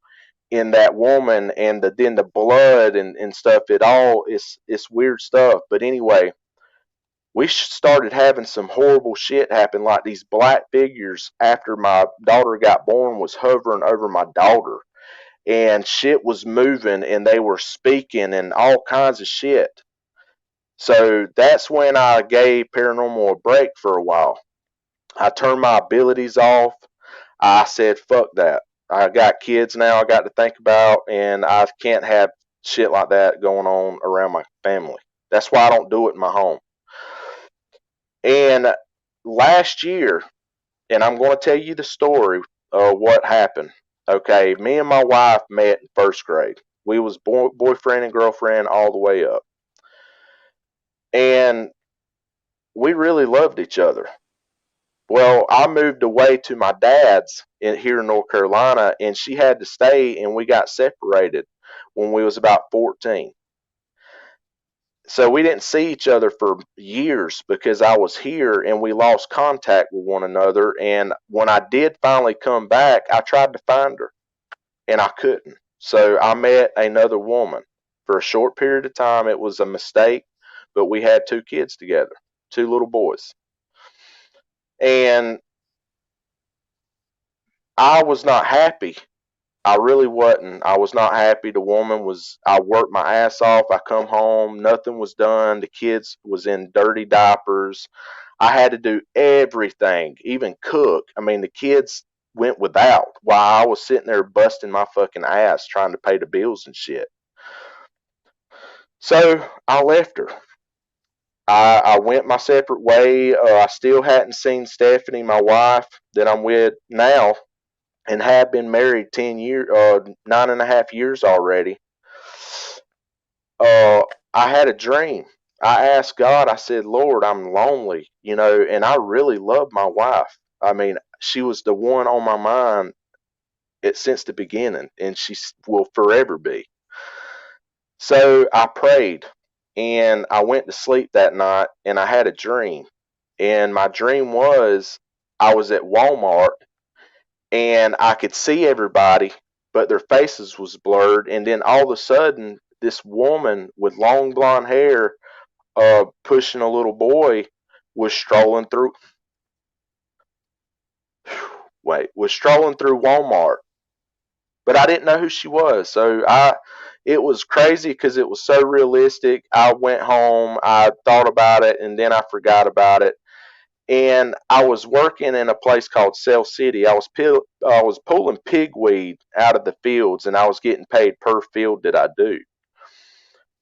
in that woman, and then the blood and stuff. It's weird stuff. But anyway, we started having some horrible shit happen, like these black figures after my daughter got born was hovering over my daughter, and shit was moving, and they were speaking and all kinds of shit. So that's when I gave paranormal a break for a while. I turned my abilities off. I said, fuck that. I got kids now I got to think about, and I can't have shit like that going on around my family. That's why I don't do it in my home. And last year, and I'm going to tell you the story of what happened. Okay, me and my wife met in first grade. We was boyfriend and girlfriend all the way up. And we really loved each other. Well, I moved away to my dad's here in North Carolina, and she had to stay, and we got separated when we was about 14. So we didn't see each other for years because I was here, and we lost contact with one another. And when I did finally come back, I tried to find her, and I couldn't. So I met another woman. For a short period of time, it was a mistake, but we had 2 kids together, 2 little boys. And I was not happy. I really wasn't. I was not happy. I worked my ass off. I come home, nothing was done. The kids was in dirty diapers. I had to do everything, even cook. I mean, the kids went without while I was sitting there busting my fucking ass trying to pay the bills and shit. So I left her. I went my separate way. I still hadn't seen Stephanie, my wife that I'm with now, and have been married 9.5 years already. I had a dream. I asked God, I said, Lord, I'm lonely, and I really love my wife. I mean, she was the one on my mind since the beginning, and she will forever be. So I prayed. And I went to sleep that night, and I had a dream. And my dream was I was at Walmart, and I could see everybody, but their faces was blurred. And then all of a sudden, this woman with long blonde hair, pushing a little boy, was strolling through. Was strolling through Walmart, but I didn't know who she was. So it was crazy because it was so realistic. I went home, I thought about it, and then I forgot about it. And I was working in a place called Cell City. I was pulling pigweed out of the fields, and I was getting paid per field that I do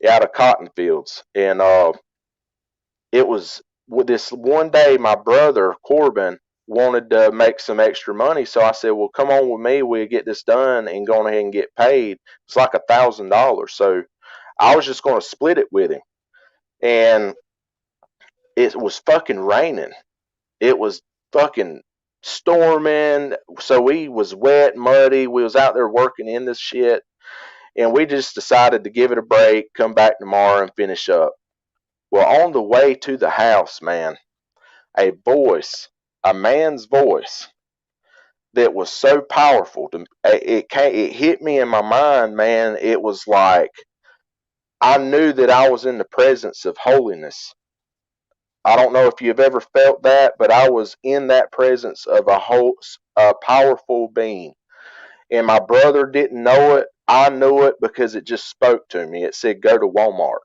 out of cotton fields. And it was with this one day, my brother Corbin wanted to make some extra money, so I said, well, come on with me, we'll get this done and go ahead and get paid. It's like $1,000. So I was just going to split it with him. And it was fucking raining. It was fucking storming. So we was wet, muddy. We was out there working in this shit. And we just decided to give it a break, come back tomorrow and finish up. Well, on the way to the house, man, a man's voice that was so powerful. It hit me in my mind, man. It was like I knew that I was in the presence of holiness. I don't know if you've ever felt that, but I was in that presence of a powerful being. And my brother didn't know it. I knew it because it just spoke to me. It said, "Go to Walmart."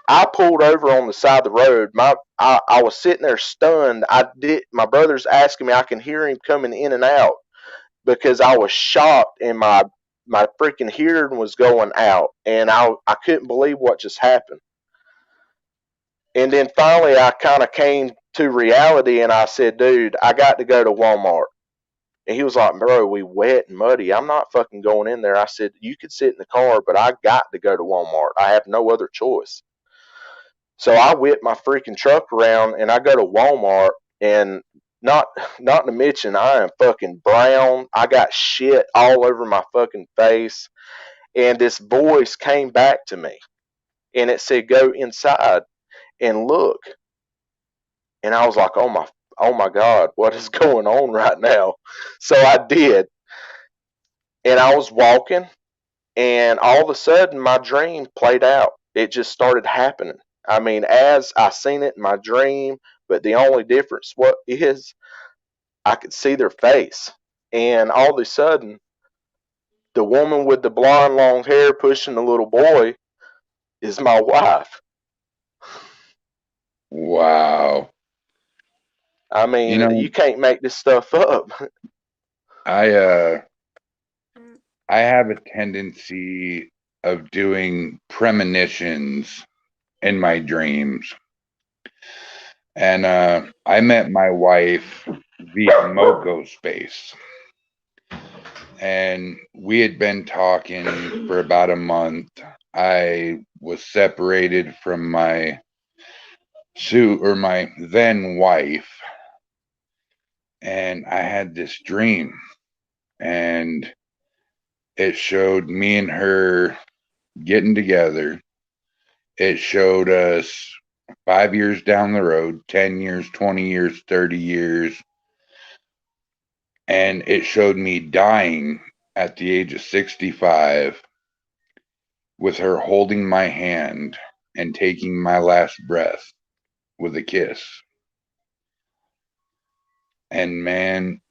I pulled over on the side of the road. I was sitting there stunned. My brother's asking me. I can hear him coming in and out because I was shocked and my freaking hearing was going out, and I couldn't believe what just happened. And then finally, I kind of came to reality, and I said, "Dude, I got to go to Walmart." And he was like, "Bro, we wet and muddy. I'm not fucking going in there." I said, "You could sit in the car, but I got to go to Walmart. I have no other choice." So I whip my freaking truck around and I go to Walmart, and not not to mention I am fucking brown. I got shit all over my fucking face. And this voice came back to me and it said, "Go inside and look." And I was like, oh my God, what is going on right now? So I did. And I was walking, and all of a sudden my dream played out. It just started happening. I mean, as I seen it in my dream, but the only difference what is I could see their face. And all of a sudden, the woman with the blonde long hair pushing the little boy is my wife. Wow. I mean, you can't make this stuff up. I have a tendency of doing premonitions in my dreams. And I met my wife via Moco Space. And we had been talking for about a month. I was separated from my then wife, and I had this dream, and it showed me and her getting together. It showed us 5 years down the road, 10 years, 20 years, 30 years. And it showed me dying at the age of 65 with her holding my hand and taking my last breath with a kiss. And man,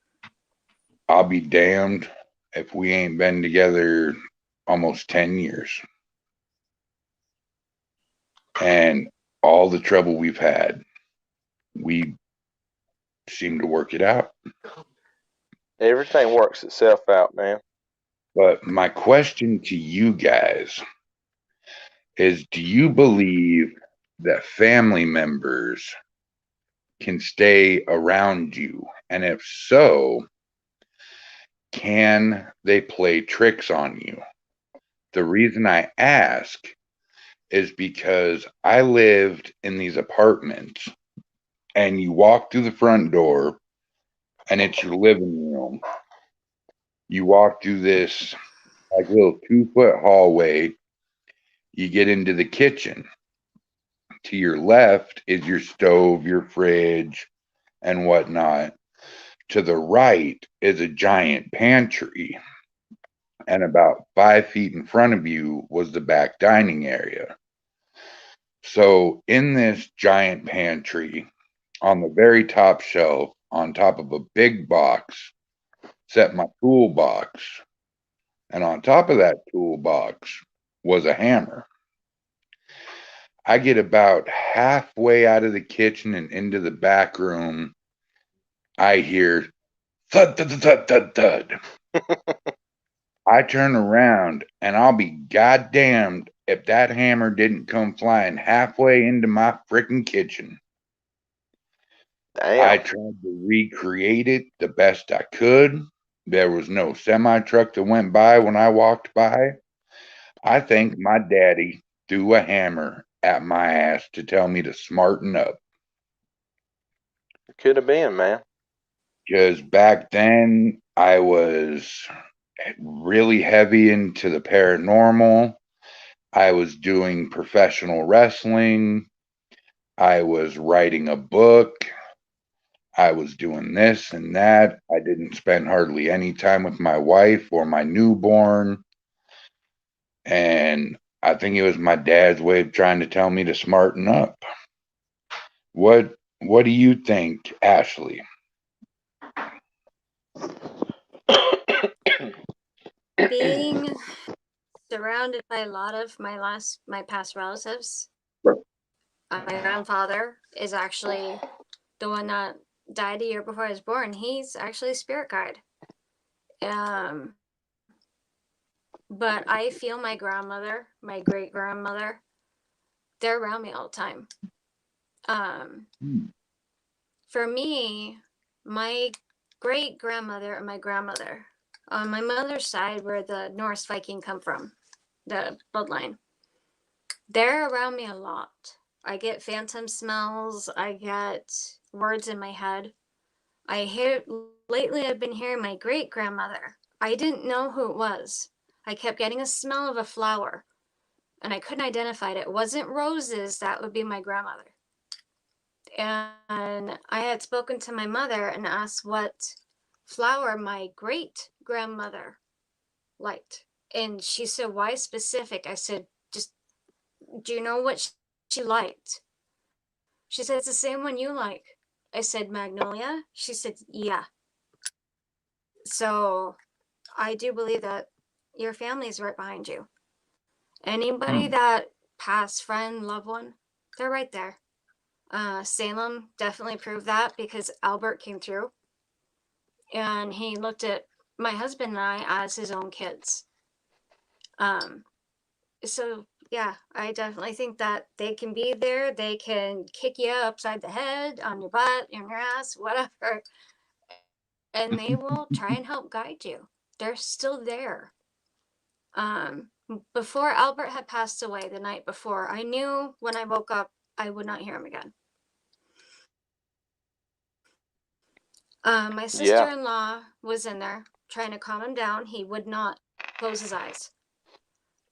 I'll be damned if we ain't been together almost 10 years. And all the trouble we've had, we seem to work it out. Everything works itself out, man. But my question to you guys is, do you believe that family members can stay around you? And if so, can they play tricks on you? The reason I ask is because I lived in these apartments, and you walk through the front door and it's your living room. You walk through this like little 2-foot hallway. You get into the kitchen. To your left is your stove, your fridge, and whatnot. To the right is a giant pantry. And about 5 feet in front of you was the back dining area. So in this giant pantry, on the very top shelf, on top of a big box, set my toolbox. And on top of that toolbox was a hammer. I get about halfway out of the kitchen and into the back room. I hear thud, thud, thud, thud, thud. I turn around, and I'll be goddamned if that hammer didn't come flying halfway into my freaking kitchen. Damn. I tried to recreate it the best I could. There was no semi truck that went by when I walked by. I think my daddy threw a hammer at my ass to tell me to smarten up. Could have been, man. Because back then I was really heavy into the paranormal. I was doing professional wrestling. I was writing a book. I was doing this and that. I didn't spend hardly any time with my wife or my newborn. And I think it was my dad's way of trying to tell me to smarten up. What do you think, Ashley? Being surrounded by a lot of my past relatives. My grandfather is actually the one that died a year before I was born. He's actually a spirit guide. But I feel my grandmother, my great grandmother, they're around me all the time. For me, my great grandmother and my grandmother on my mother's side, where the Norse Viking come from, the bloodline, they're around me a lot. I get phantom smells. I get words in my head. Lately I've been hearing my great grandmother. I didn't know who it was. I kept getting a smell of a flower and I couldn't identify it. It wasn't roses. That would be my grandmother. And I had spoken to my mother and asked what flower my great grandmother liked. And she said, why specific? I said, just, do you know what she liked? She said, it's the same one you like. I said, magnolia? She said, yeah. So I do believe that your family is right behind you. Anybody that past friend, loved one, they're right there. Salem definitely proved that because Albert came through and he looked at my husband and I as his own kids. So yeah, I definitely think that they can be there. They can kick you upside the head, on your butt, in your ass, whatever. And they will try and help guide you. They're still there. Before Albert had passed away the night before, I knew when I woke up, I would not hear him again. My sister-in-law was in there trying to calm him down. He would not close his eyes.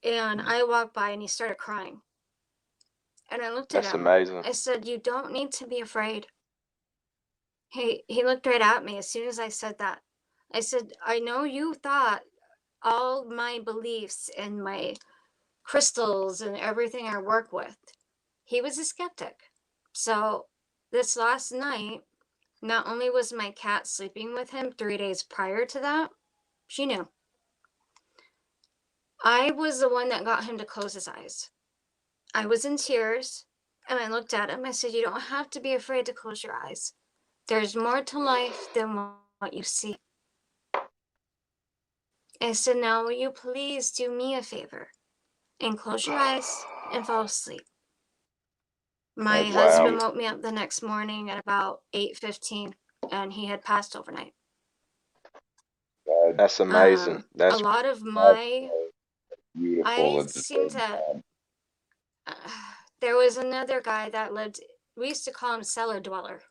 And I walked by and he started crying. And I looked at him. That's amazing. I said, you don't need to be afraid. He looked right at me as soon as I said that. I said, I know you thought all my beliefs and my crystals and everything I work with. He was a skeptic. So this last night, not only was my cat sleeping with him 3 days prior to that, she knew. I was the one that got him to close his eyes. I was in tears and I looked at him. I said, you don't have to be afraid to close your eyes. There's more to life than what you see. I said, now will you please do me a favor and close your eyes and fall asleep. My husband woke me up the next morning at about 8:15 and he had passed overnight. That's amazing. That's a lot of my beautiful. I seem to there was another guy that lived, we used to call him cellar dweller.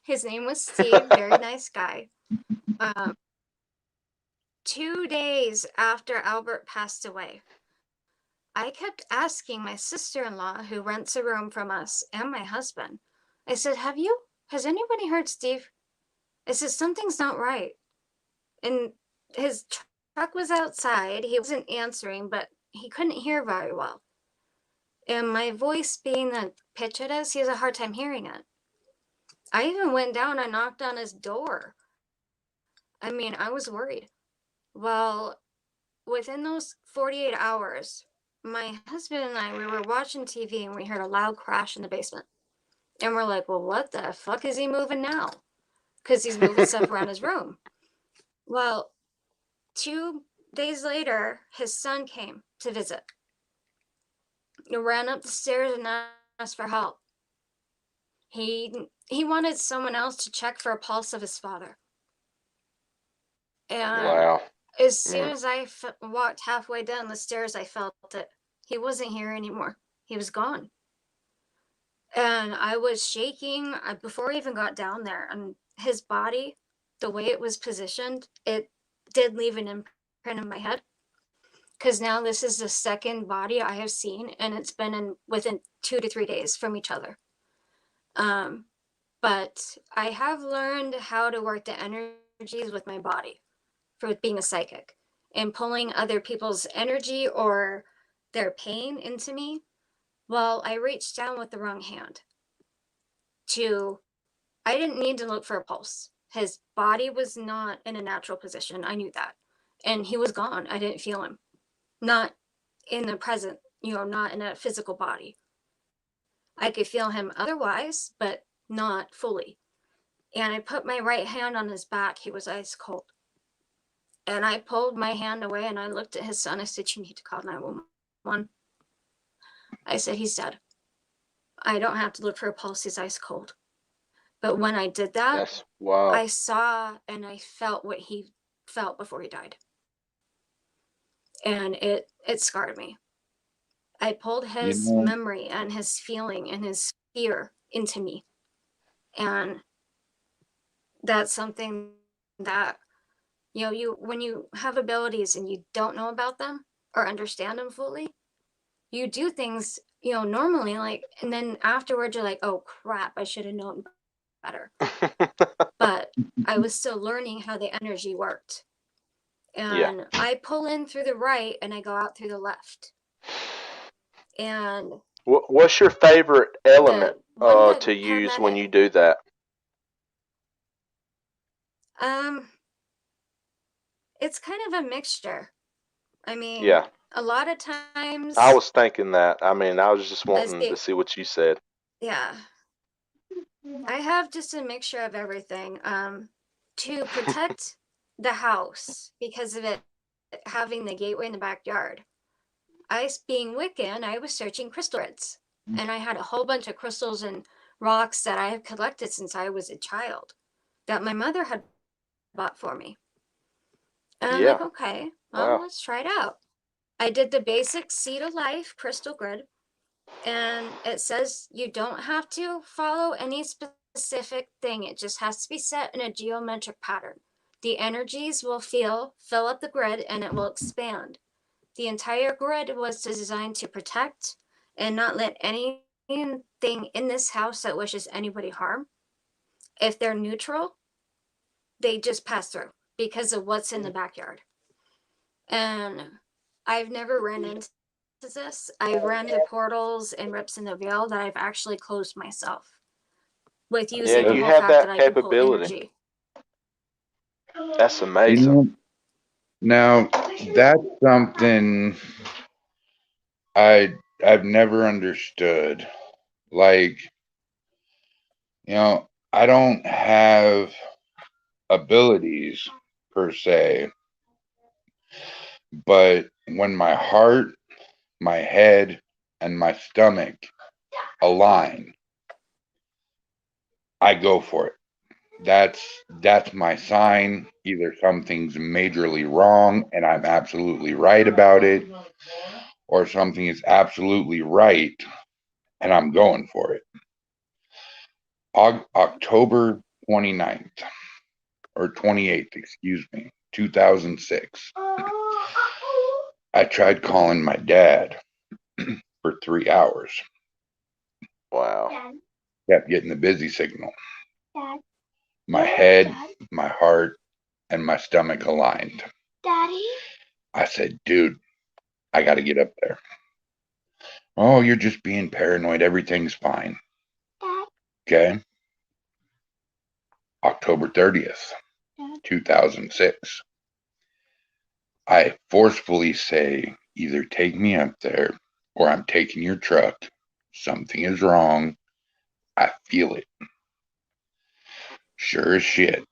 His name was Steve, very nice guy. 2 days after Albert passed away, I kept asking my sister-in-law, who rents a room from us, and my husband, I said, has anybody heard Steve? I said, something's not right. And his truck was outside. He wasn't answering, but he couldn't hear very well. And my voice being the pitch it is, he has a hard time hearing it. I even went down and knocked on his door. I mean, I was worried. Well, within those 48 hours, my husband and I, we were watching TV and we heard a loud crash in the basement. And we're like, well, what the fuck is he moving now? Because he's moving stuff around his room. Well, 2 days later, his son came to visit. He ran up the stairs and asked for help. He wanted someone else to check for a pulse of his father. And as soon as I walked halfway down the stairs, I felt it. He wasn't here anymore. He was gone. And I was shaking before I even got down there. And his body, the way it was positioned, it did leave an imprint in my head. Because now this is the second body I have seen, and it's been within 2 to 3 days from each other. But I have learned how to work the energies with my body for being a psychic, and pulling other people's energy or their pain into me. Well, I reached down with the wrong hand I didn't need to look for a pulse. His body was not in a natural position. I knew that. And he was gone. I didn't feel him. Not in the present, not in a physical body. I could feel him otherwise, but not fully. And I put my right hand on his back. He was ice cold. And I pulled my hand away and I looked at his son. I said, "You need to call 911." I said, "He's dead. I don't have to look for a pulse. He's ice cold." But when I did that, wow. I saw and I felt what he felt before he died. And it scarred me. I pulled his memory and his feeling and his fear into me. And that's something that, when you have abilities and you don't know about them or understand them fully, you do things, normally, and then afterwards you're like, "Oh crap, I should have known better." But I was still learning how the energy worked. And I pull in through the right and I go out through the left. And what's your favorite element to use when you do that? It's kind of a mixture. I mean, a lot of times I was thinking that. I mean, I was just wanting to see what you said. Yeah. I have just a mixture of everything. To protect the house because of it having the gateway in the backyard. Being Wiccan, I was searching crystal grids, and I had a whole bunch of crystals and rocks that I have collected since I was a child that my mother had bought for me. And I'm like, okay, well, let's try it out. I did the basic Seed of Life crystal grid, and it says you don't have to follow any specific thing. It just has to be set in a geometric pattern. The energies will fill up the grid and it will expand. The entire grid was designed to protect and not let anything in this house that wishes anybody harm. If they're neutral, they just pass through because of what's in the backyard. And I've never ran into this. I've ran into portals and rips in the veil that I've actually closed myself with using the whole fact that I can pull energy. That's amazing. Now, that's something I've never understood. Like, I don't have abilities per se, but when my heart, my head, and my stomach align, I go for it. That's my sign. Either something's majorly wrong and I'm absolutely right about it, or something is absolutely right and I'm going for it. October 29th or 28th, excuse me, 2006. I tried calling my dad for 3 hours. Wow. Kept getting the busy signal. My head, my heart, and my stomach aligned. Daddy? I said, "Dude, I got to get up there." "Oh, you're just being paranoid. Everything's fine." Dad? Okay. October 30th, 2006. I forcefully say, "Either take me up there or I'm taking your truck. Something is wrong. I feel it." Sure as shit,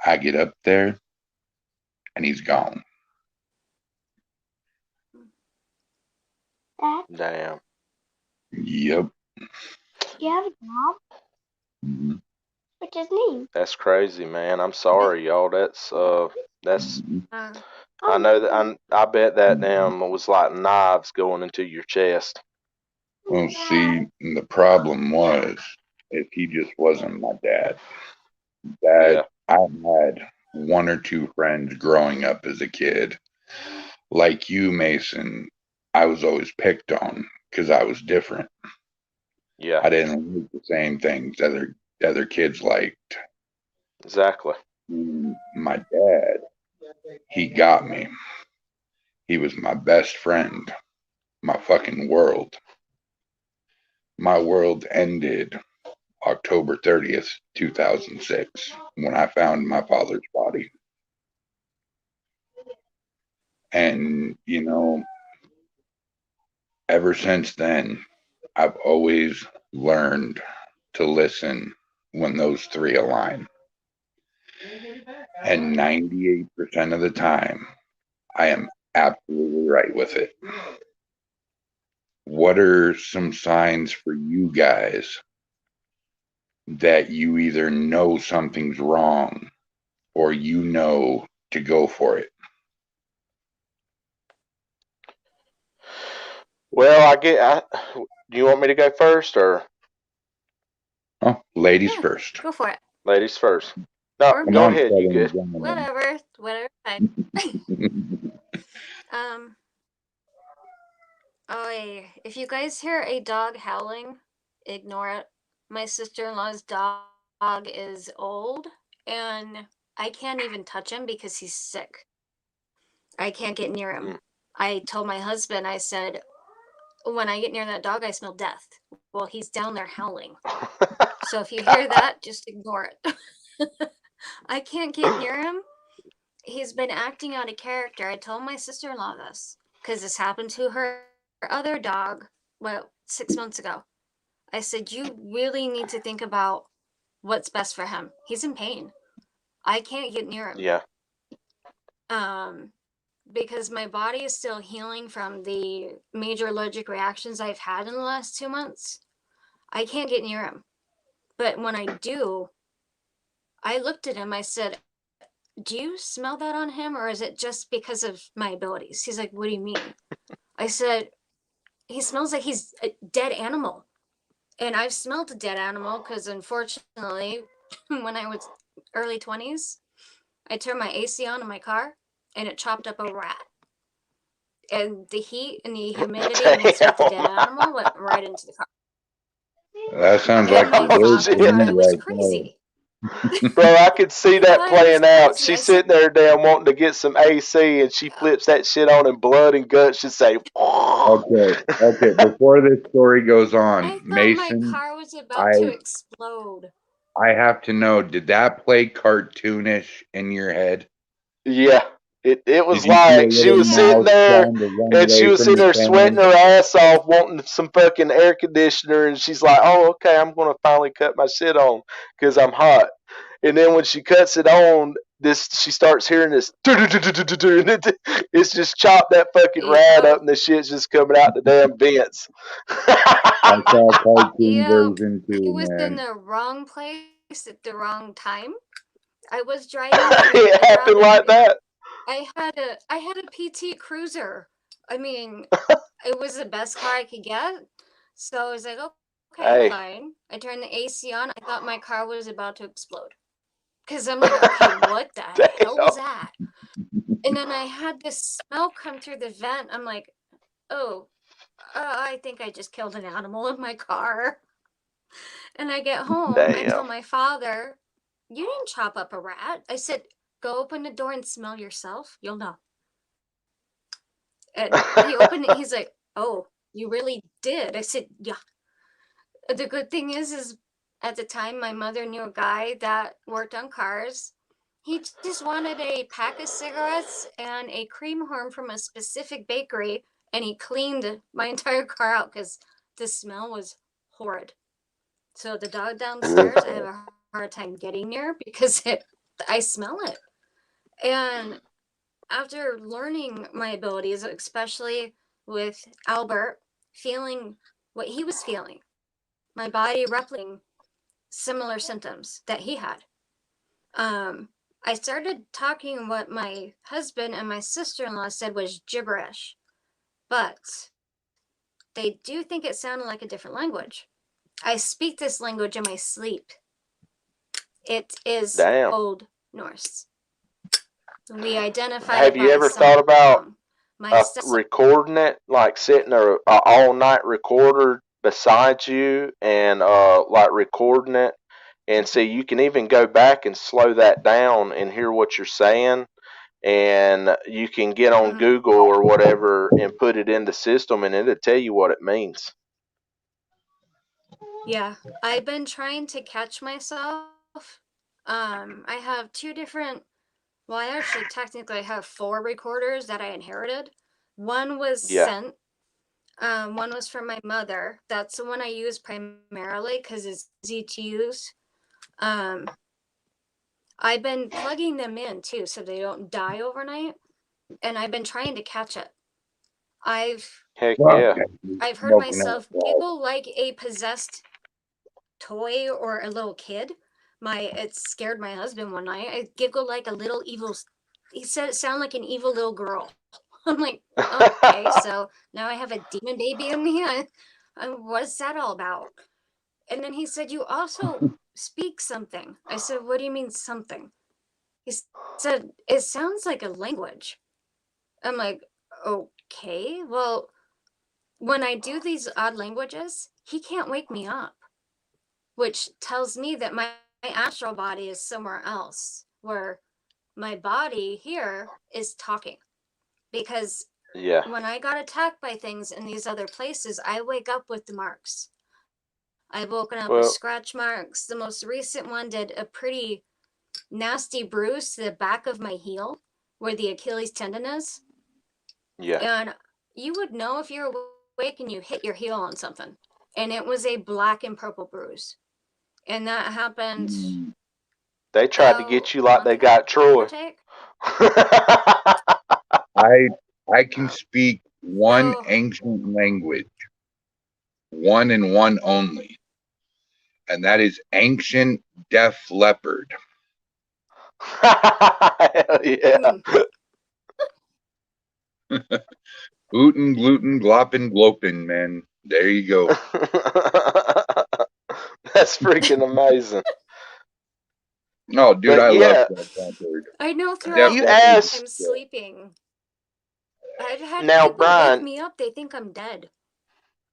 I get up there and he's gone. Dad? Damn. Yep. You have a dog? Mm-hmm. What's his name? That's crazy, man. I'm sorry, y'all. That's I know that I bet that was like knives going into your chest. Well, see, the problem was if he just wasn't my dad. Yeah. I had one or two friends growing up as a kid. Like you, Mason, I was always picked on because I was different. Yeah. I didn't like the same things other kids liked. Exactly. My dad, he got me. He was my best friend, my fucking world. My world ended October 30th, 2006, when I found my father's body. And, ever since then, I've always learned to listen when those three align. And 98% of the time, I am absolutely right with it. What are some signs for you guys that you either know something's wrong or to go for it? Well, do you want me to go first or Oh, ladies Yeah, first. go for it. ladies first? No, Or Come go on, ahead. You Southern good? gentlemen. whatever, fine. Oh, if you guys hear a dog howling, ignore it. My sister-in-law's dog is old, and I can't even touch him because he's sick. I can't get near him. I told my husband, I said, when I get near that dog, I smell death. Well, he's down there howling. So if you hear that, just ignore it. I can't get near him. He's been acting out of character. I told my sister-in-law this because this happened to her other dog, 6 months ago. I said, you really need to think about what's best for him. He's in pain. I can't get near him. Yeah. Because my body is still healing from the major allergic reactions I've had in the last 2 months. I can't get near him. But when I do, I looked at him, I said, do you smell that on him, or is it just because of my abilities? He's like, what do you mean? I said, he smells like he's a dead animal. And I've smelled a dead animal because unfortunately, when I was early 20s, I turned my AC on in my car and it chopped up a rat. And the heat and the humidity mixed with the dead animal went right into the car. That sounds And like my the word father to thought me I was right there. crazy. Bro, I could see He that thought I was playing out. crazy. I She's said, sitting there damn wanting to get some AC and she flips that shit on and blood and guts just say Okay. Before this story goes on, I thought my Mason, car was about I to explode. I have to know, did that play cartoonish in your head? Yeah. It was Did you see a like she little was sitting mouse there trying to run and she away was from sitting the there sweating camera? her ass off wanting some fucking air conditioner and she's like, oh, okay, I'm going to finally cut my shit on because I'm hot. And then when she cuts it on, she starts hearing this, and it's just chopped that fucking rat up, Yep. and the shit's just coming out the damn vents. I saw a cartoon Yep. version I too, was in man. the wrong place at the wrong time. I was driving to a It job happened like and that. I had a PT Cruiser. I mean, it was the best car I could get. So I was like, okay, Hey, fine. I turned the AC on. I thought my car was about to explode. Because I'm like, okay, what the hell was damn. that? And then I had this smell come through the vent. I'm like, oh, I think I just killed an animal in my car. And I get home. I tell Damn. my father, you didn't chop up a rat. I said, go open the door and smell yourself. You'll know. And he opened it. He's like, oh, you really did. I said, yeah. The good thing is at the time, my mother knew a guy that worked on cars. He just wanted a pack of cigarettes and a cream horn from a specific bakery, and he cleaned my entire car out because the smell was horrid. So the dog downstairs, I have a hard time getting near because I smell it. And after learning my abilities, especially with Albert, feeling what he was feeling, my body replicating similar symptoms that he had. I started talking what my husband and my sister-in-law said was gibberish, but they do think it sounded like a different language. I speak this language in my sleep. It is Damn. Old Norse. We identified Have it you by ever the thought about song. My recording it, like sitting a all night recorder beside you and like recording it, and see, you can even go back and slow that down and hear what you're saying, and you can get on Google or whatever and put it in the system, and it'll tell you what it means. Yeah, I've been trying to catch myself. I have two different. Well, I actually technically have 4 recorders that I inherited. One was sent. One was from my mother. That's the one I use primarily because it's easy to use. I've been plugging them in too so they don't die overnight, and I've been trying to catch it. I've Heck yeah. heard myself giggle like a possessed toy or a little kid. It scared my husband one night. I giggled like a little evil. He said it sounded like an evil little girl. I'm like, okay, so now I have a demon baby in me. What's that all about? And then he said, you also speak something. I said, what do you mean something? He said, it sounds like a language. I'm like, okay, well, when I do these odd languages, he can't wake me up, which tells me that my astral body is somewhere else, where my body here is talking. Because when I got attacked by things in these other places, I wake up with the marks. I've woken up with scratch marks. The most recent one did a pretty nasty bruise to the back of my heel, where the Achilles tendon is. Yeah. And you would know if you're awake and you hit your heel on something. And it was a black and purple bruise. And that happened. They tried to get you like they got Troy. I can speak one ancient language, one and one only, and that is ancient Def Leopard. Hell yeah. Gluten, gluten, gloppin, glopin, man. There you go. That's freaking amazing. No, dude, I love that word. I know throughout the night I'm sleeping. I've had people wake me up. They think I'm dead.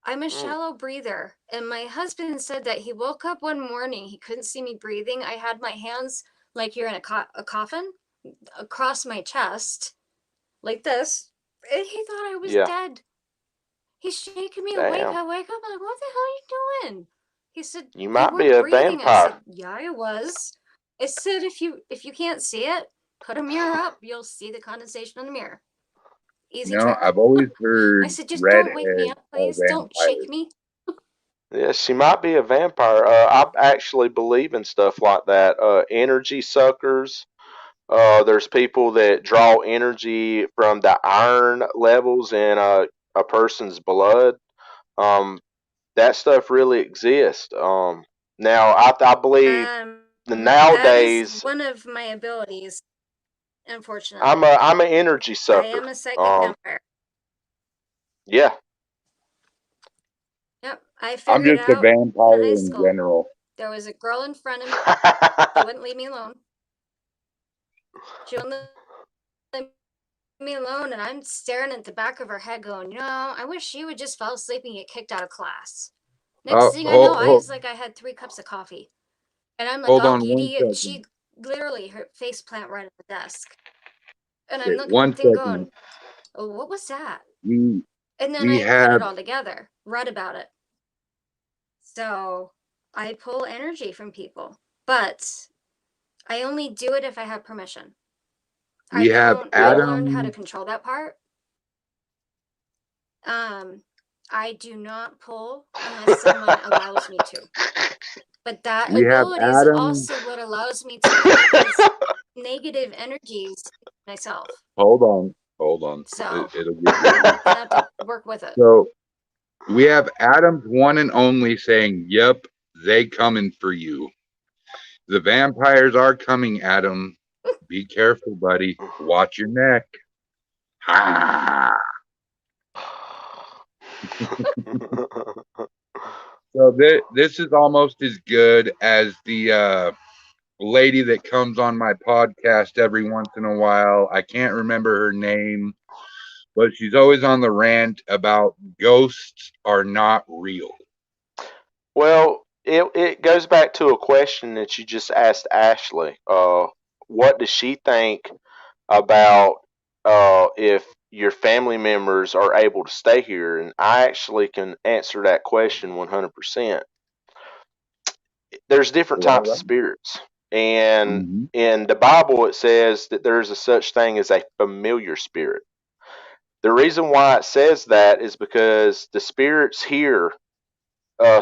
I'm a shallow breather. And my husband said that he woke up one morning. He couldn't see me breathing. I had my hands like you're in a coffin across my chest like this. And he thought I was dead. He's shaking me awake. I wake up. I'm like, what the hell are you doing? He said, you might be a vampire. I said, yeah, I was. I said, if you can't see it, put a mirror up. You'll see the condensation in the mirror. Easy trick. I've always heard. I said, just don't wake me up, please. Don't shake me. Yeah, she might be a vampire. I actually believe in stuff like that. Energy suckers. There's people that draw energy from the iron levels in a person's blood. That stuff really exists. Now, I believe nowadays that is one of my abilities. Unfortunately, I'm an energy sucker. I am a psychic vampire. Yeah. Yep, I figured I'm just a vampire in general. There was a girl in front of me that wouldn't leave me alone. She wouldn't leave me alone, and I'm staring at the back of her head going, I wish she would just fall asleep and get kicked out of class. Next thing I know, I was like, I had 3 cups of coffee. And I'm like, all giddy, and she literally, her face plant right at the desk. And I'm looking at the thing going, oh, what was that? And then I put it all together, read about it. So I pull energy from people, but I only do it if I have permission. I learned how to control that part. I do not pull unless someone allows me to. But that ability is also what allows me to focus negative energies myself. Hold on. So it'll get you. I have to work with it. So we have Adam's one and only saying, "Yep, they coming for you. The vampires are coming, Adam. Be careful, buddy. Watch your neck." Ha! So this is almost as good as the lady that comes on my podcast every once in a while. I can't remember her name, but she's always on the rant about ghosts are not real. Well, it goes back to a question that you just asked Ashley. What does she think about if your family members are able to stay here? And I actually can answer that question 100%. There's different All types of right. spirits. And Mm-hmm. in the Bible, it says that there's a such thing as a familiar spirit. The reason why it says that is because the spirits here,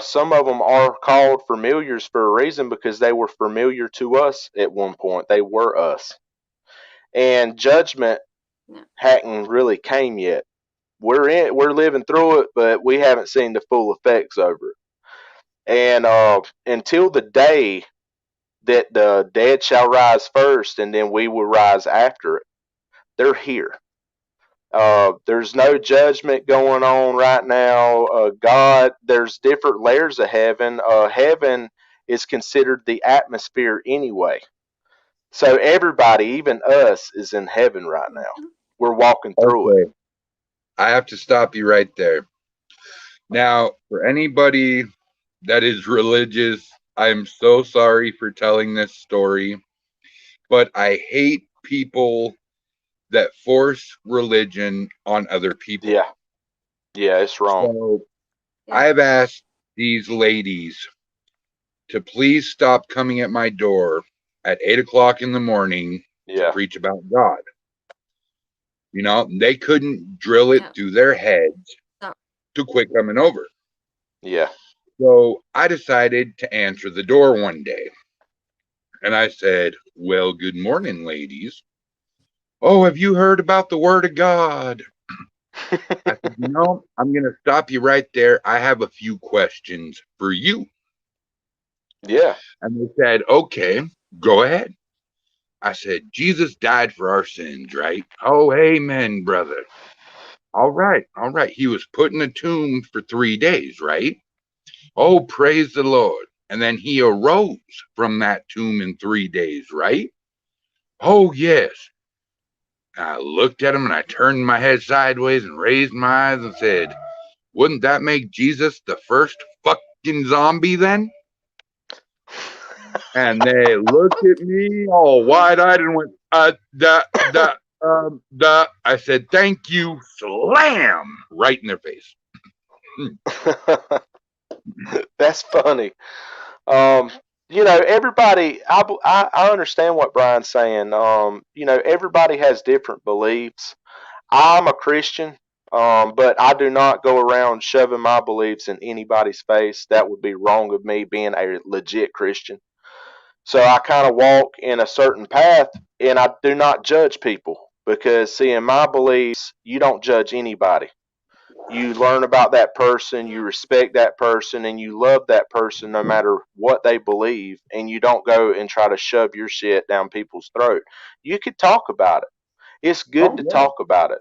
some of them are called familiars for a reason because they were familiar to us at one point. They were us. And judgment Yeah. hadn't really came yet. We're living through it, but we haven't seen the full effects over it. And until the day that the dead shall rise first, and then we will rise after it, they're here. There's no judgment going on right now. God, there's different layers of heaven. Heaven is considered the atmosphere anyway. So everybody, even us, is in heaven right now. Mhm. We're walking through it. Okay. I have to stop you right there. Now, for anybody that is religious, I'm so sorry for telling this story, but I hate people that force religion on other people. Yeah. Yeah, it's wrong. So Yeah. I've asked these ladies to please stop coming at my door at 8 o'clock in the morning to Yeah. preach about God. You know, they couldn't drill it Yeah. through their heads No. to quit coming over. Yeah. So I decided to answer the door one day. And I said, well, good morning, ladies. Oh, have you heard about the Word of God? I said, you know, I'm going to stop you right there. I have a few questions for you. Yeah. And they said, okay, go ahead. I said, Jesus died for our sins, right? Oh, amen, brother. All right, all right. He was put in a tomb for 3 days, right? Oh, praise the Lord. And then he arose from that tomb in 3 days, right? Oh, yes. I looked at him and I turned my head sideways and raised my eyes and said, wouldn't that make Jesus the first fucking zombie then? And they looked at me all wide-eyed and went, I said, thank you, slam, right in their face. That's funny. Everybody, I understand what Brian's saying. Everybody has different beliefs. I'm a Christian, but I do not go around shoving my beliefs in anybody's face. That would be wrong of me being a legit Christian. So I kind of walk in a certain path and I do not judge people because, see, in my beliefs, you don't judge anybody. You learn about that person, you Yeah. respect that person, and you love that person no matter what they believe, and you don't go and try to shove your shit down people's throat. You could talk about it. It's good Oh, to yeah. talk about it,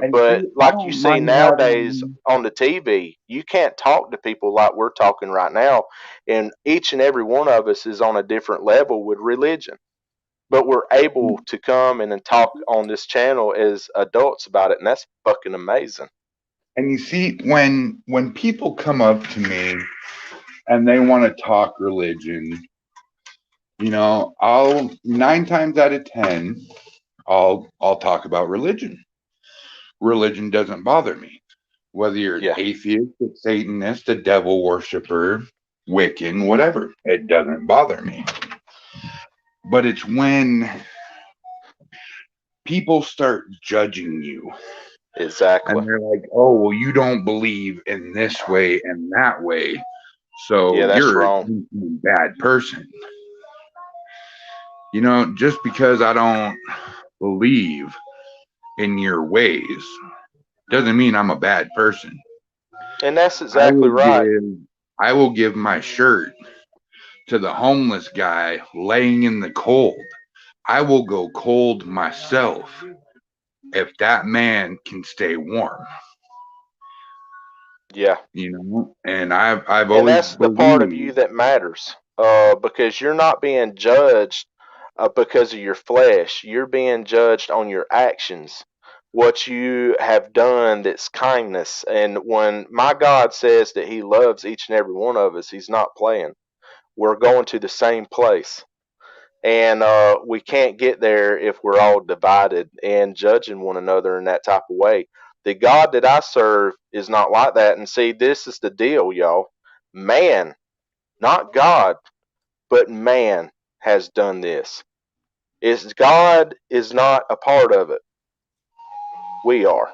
And but see, I like you don't see mind nowadays having, on the TV, you can't talk to people like we're talking right now. And each and every one of us is on a different level with religion. But we're able to come and talk on this channel as adults about it, and that's fucking amazing. and you see, when people come up to me and they want to talk religion, you know, I'll 9 times out of 10, I'll talk about religion. Religion doesn't bother me. Whether you're an Yeah. atheist, a Satanist, a devil worshiper, Wiccan, whatever, it doesn't bother me. But it's when people start judging you Exactly. and they're like, oh, well, you don't believe in this way and that way, so Yeah, that's you're a wrong. bad person. You know, just because I don't believe in your ways doesn't mean I'm a bad person. And that's I exactly will right. give I will give my shirt to the homeless guy laying in the cold. I will go cold myself if that man can stay warm. Yeah. And I've And always that's the part of you believed. that matters, because you're not being judged because of your flesh. You're being judged on your actions, what you have done that's kindness. And when my God says that He loves each and every one of us, He's not playing. We're going to the same place. And we can't get there if we're all divided and judging one another in that type of way. The God that I serve is not like that. And see, this is the deal, y'all. Man, not God, but man has done this. Is God is not a part of it. We are.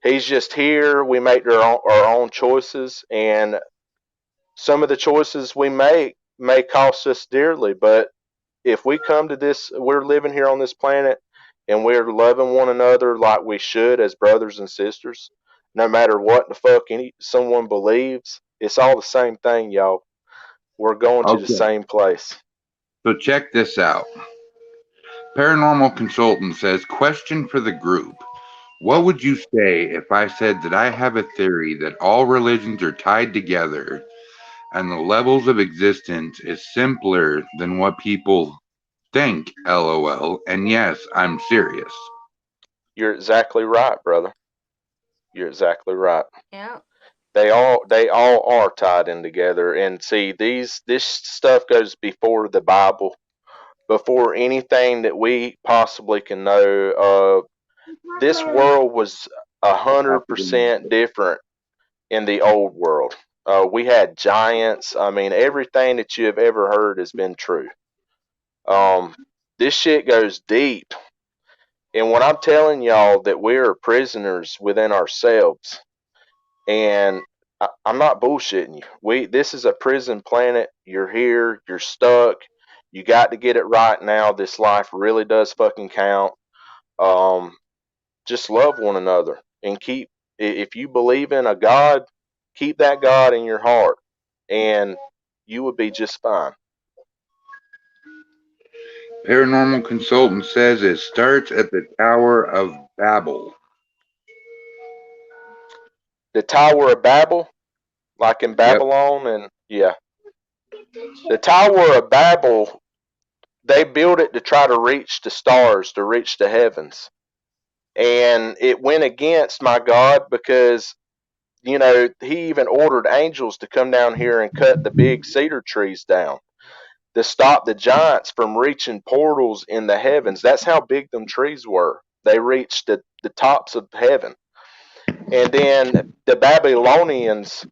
He's just here. We make our own choices, and some of the choices we make may cost us dearly. But if we come to this, we're living here on this planet, and we're loving one another like we should as brothers and sisters. No matter what the fuck someone believes, it's all the same thing, y'all. We're going to the Okay, same place. so check this out. Paranormal consultant says, question for the group. What would you say if I said that I have a theory that all religions are tied together and the levels of existence is simpler than what people think, LOL? And yes, I'm serious. You're exactly right, brother. You're exactly right. Yeah. They all are tied in together. And see, this stuff goes before the Bible, before anything that we possibly can know. This world was Have a good night. 100% different in the old world. We had giants. I mean, everything that you have ever heard has been true. Um, this shit goes deep. And when I'm telling y'all that we're prisoners within ourselves, and I'm not bullshitting you. This is a prison planet. You're here. You're stuck. You got to get it right now. This life really does fucking count. Um, just love one another and keep. If you believe in a God, keep that God in your heart, and you would be just fine. Paranormal consultant says it starts at the Tower of Babel. The Tower of Babel, like in Yep. Babylon, and yeah, the Tower of Babel. They built it to try to reach the stars, to reach the heavens, and it went against my God because he even ordered angels to come down here and cut the big cedar trees down to stop the giants from reaching portals in the heavens. That's how big them trees were. They reached the tops of heaven. And then the Babylonians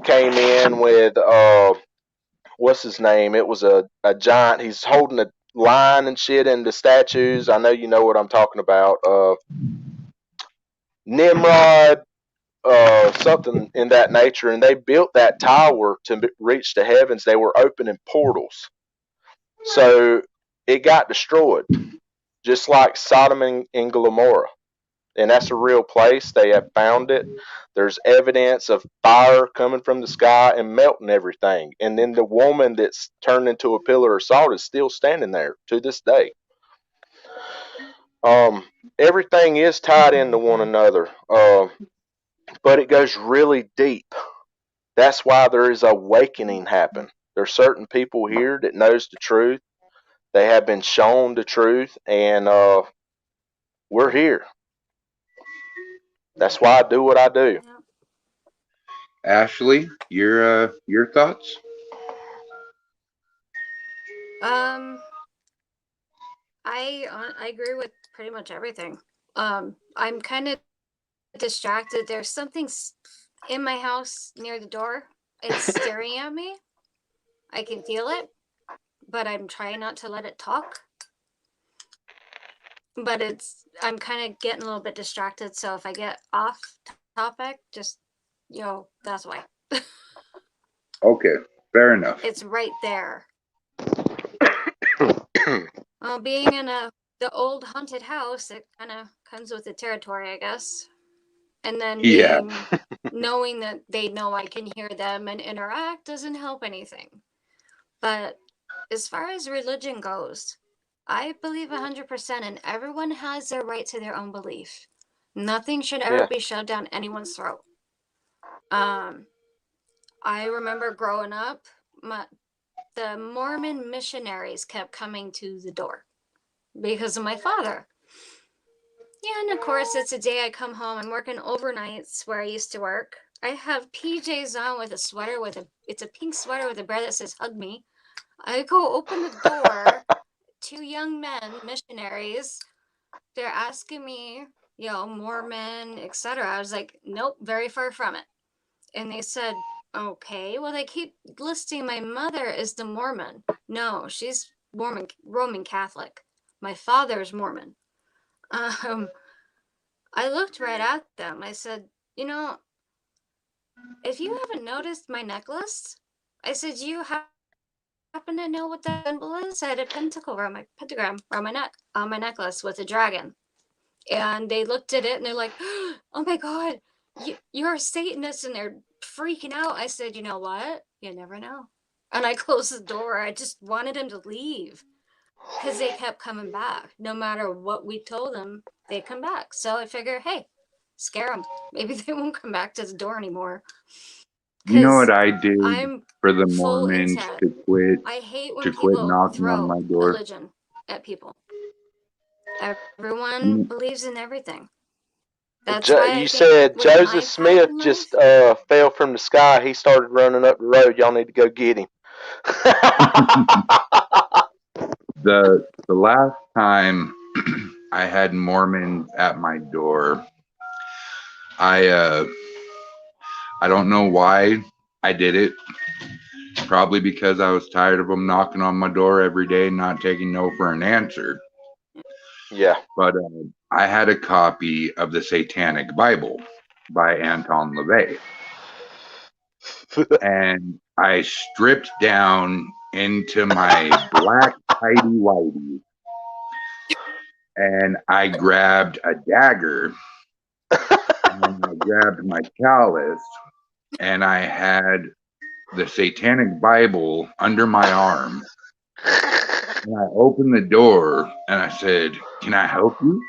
came in with what's his name? It was a giant. He's holding a line and shit in the statues. I know you know what I'm talking about. Nimrod, something in that nature, and they built that tower to reach the heavens. They were opening portals, so it got destroyed, just like Sodom and Gomorrah. And that's a real place. They have found it. There's evidence of fire coming from the sky and melting everything. And then the woman that's turned into a pillar of salt is still standing there to this day. Um, Everything is tied into one another, but it goes really deep. That's why there is awakening happen. There's certain people here that knows the truth. They have been shown the truth, and we're here. That's why I do what I do. Yeah. Ashley, your thoughts? Um, I agree with pretty much everything. I'm kind of distracted. There's something in my house near the door. It's staring at me. I can feel it, but I'm trying not to let it talk. But I'm kind of getting a little bit distracted. So if I get off topic, just, that's why. Okay, fair enough. It's right there. Well, being in the old haunted house, it kind of comes with the territory, I guess. And then Yeah. knowing that they know I can hear them and interact doesn't help anything. But as far as religion goes, I believe 100%, and everyone has their right to their own belief. Nothing should ever Yeah, be shoved down anyone's throat. I remember growing up, the Mormon missionaries kept coming to the door because of my father. Yeah, and of course, it's a day I come home. I'm working overnights where I used to work. I have PJs on with a sweater it's a pink sweater with a bear that says "Hug me." I go open the door. Two young men, missionaries. They're asking me, Mormon, etc. I was like, nope, very far from it. And they said, okay, well, they keep listing my mother as the Mormon. No, she's Mormon, Roman Catholic. My father's Mormon. I looked right at them. I said, if you haven't noticed my necklace, I said, you happen to know what that symbol is? I had a pentagram around my neck, on my necklace with a dragon. And they looked at it and they're like, oh my God, you're a Satanist, and they're freaking out. I said, you know what? You never know. And I closed the door. I just wanted him to leave because they kept coming back. No matter what we told them, they'd come back. So I figure, hey, scare them. Maybe they won't come back to the door anymore. You know what I did I'm for the full Mormons intent. to quit I hate when to quit people knocking on throw my door? religion at people. Everyone believes in everything. That's why You said Joseph Smith just fell from the sky. He started running up the road. Y'all need to go get him. The last time I had Mormons at my door, I don't know why I did it. Probably because I was tired of them knocking on my door every day and not taking no for an answer. Yeah. But I had a copy of the Satanic Bible by Anton LaVey. And I stripped down into my black tighty whitey, and I grabbed a dagger, and I grabbed my chalice, and I had the Satanic Bible under my arm. And I opened the door and I said, "Can I help you?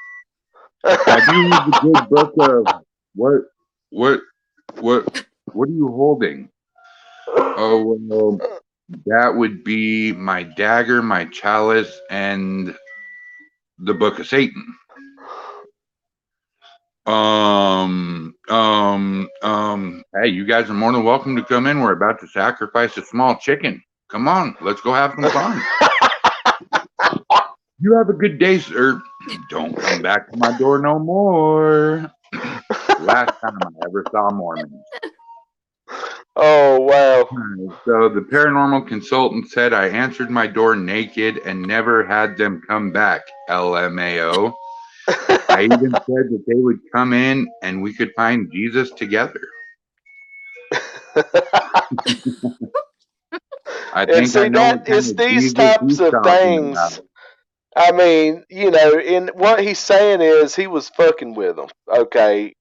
Have you read the good book of what are you holding?" "Oh, well, that would be my dagger, my chalice, and the Book of Satan." Hey, you guys are more than welcome to come in. We're about to sacrifice a small chicken. Come on, let's go have some fun. You have a good day, sir. Don't come back to my door no more. Last time I ever saw Mormons. Oh, wow. So the paranormal consultant said I answered my door naked and never had them come back, LMAO. I even said that they would come in and we could find Jesus together. I think see, I know that what kind is of these Jesus types he's of talking things. about. I mean, and what he's saying is he was fucking with them. Okay,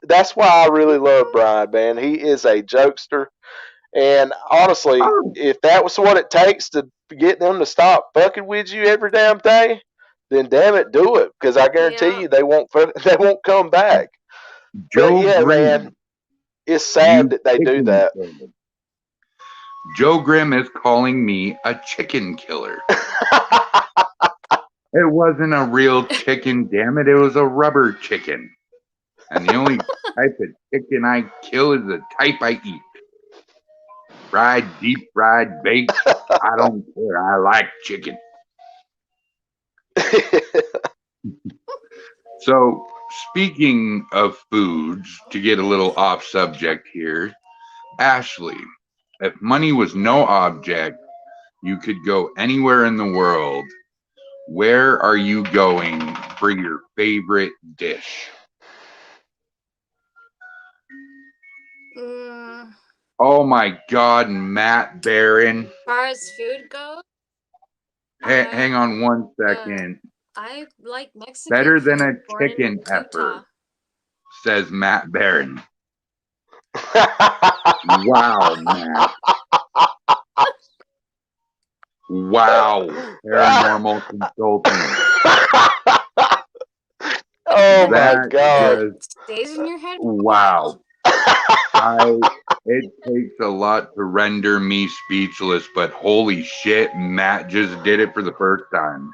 that's why I really love Brian, man. He is a jokester, and honestly, if that was what it takes to get them to stop fucking with you every damn day, then damn it, do it, because I guarantee you they won't come back. Joe But yeah, Grimm, man, it's sad that they do that. Joe Grimm is calling me a chicken killer. It wasn't a real chicken, damn it. It was a rubber chicken. And the only type of chicken I kill is the type I eat. Fried, deep fried, baked, I don't care. I like chicken. So, speaking of foods, to get a little off subject here, Ashley, if money was no object, you could go anywhere in the world. Where are you going for your favorite dish? Oh my God, Matt Barron. As far as food goes, hang on one second. I like Mexican Better food. than a chicken effort, says Matt Barron. Wow, Matt. Wow, paranormal consulting. Oh my God. Stays in your head. Wow. It takes a lot to render me speechless, but holy shit, Matt just did it for the first time.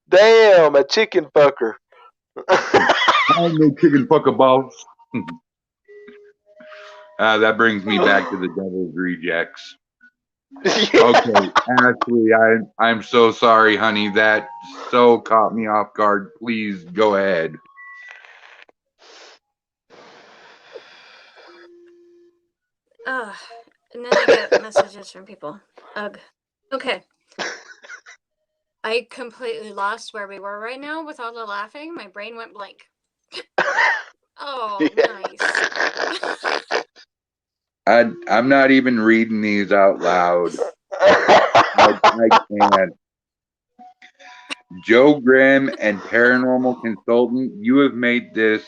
Damn, a chicken fucker. I'm no chicken fucker boss. That brings me back to the Devil's Rejects. Okay, Ashley, I'm so sorry, honey. That so caught me off guard. Please go ahead. And then I get messages from people. Ugh. Okay. I completely lost where we were right now with all the laughing. My brain went blank. Oh, nice. I'm not even reading these out loud. I can't. Joe Grimm and Paranormal Consultant, you have made this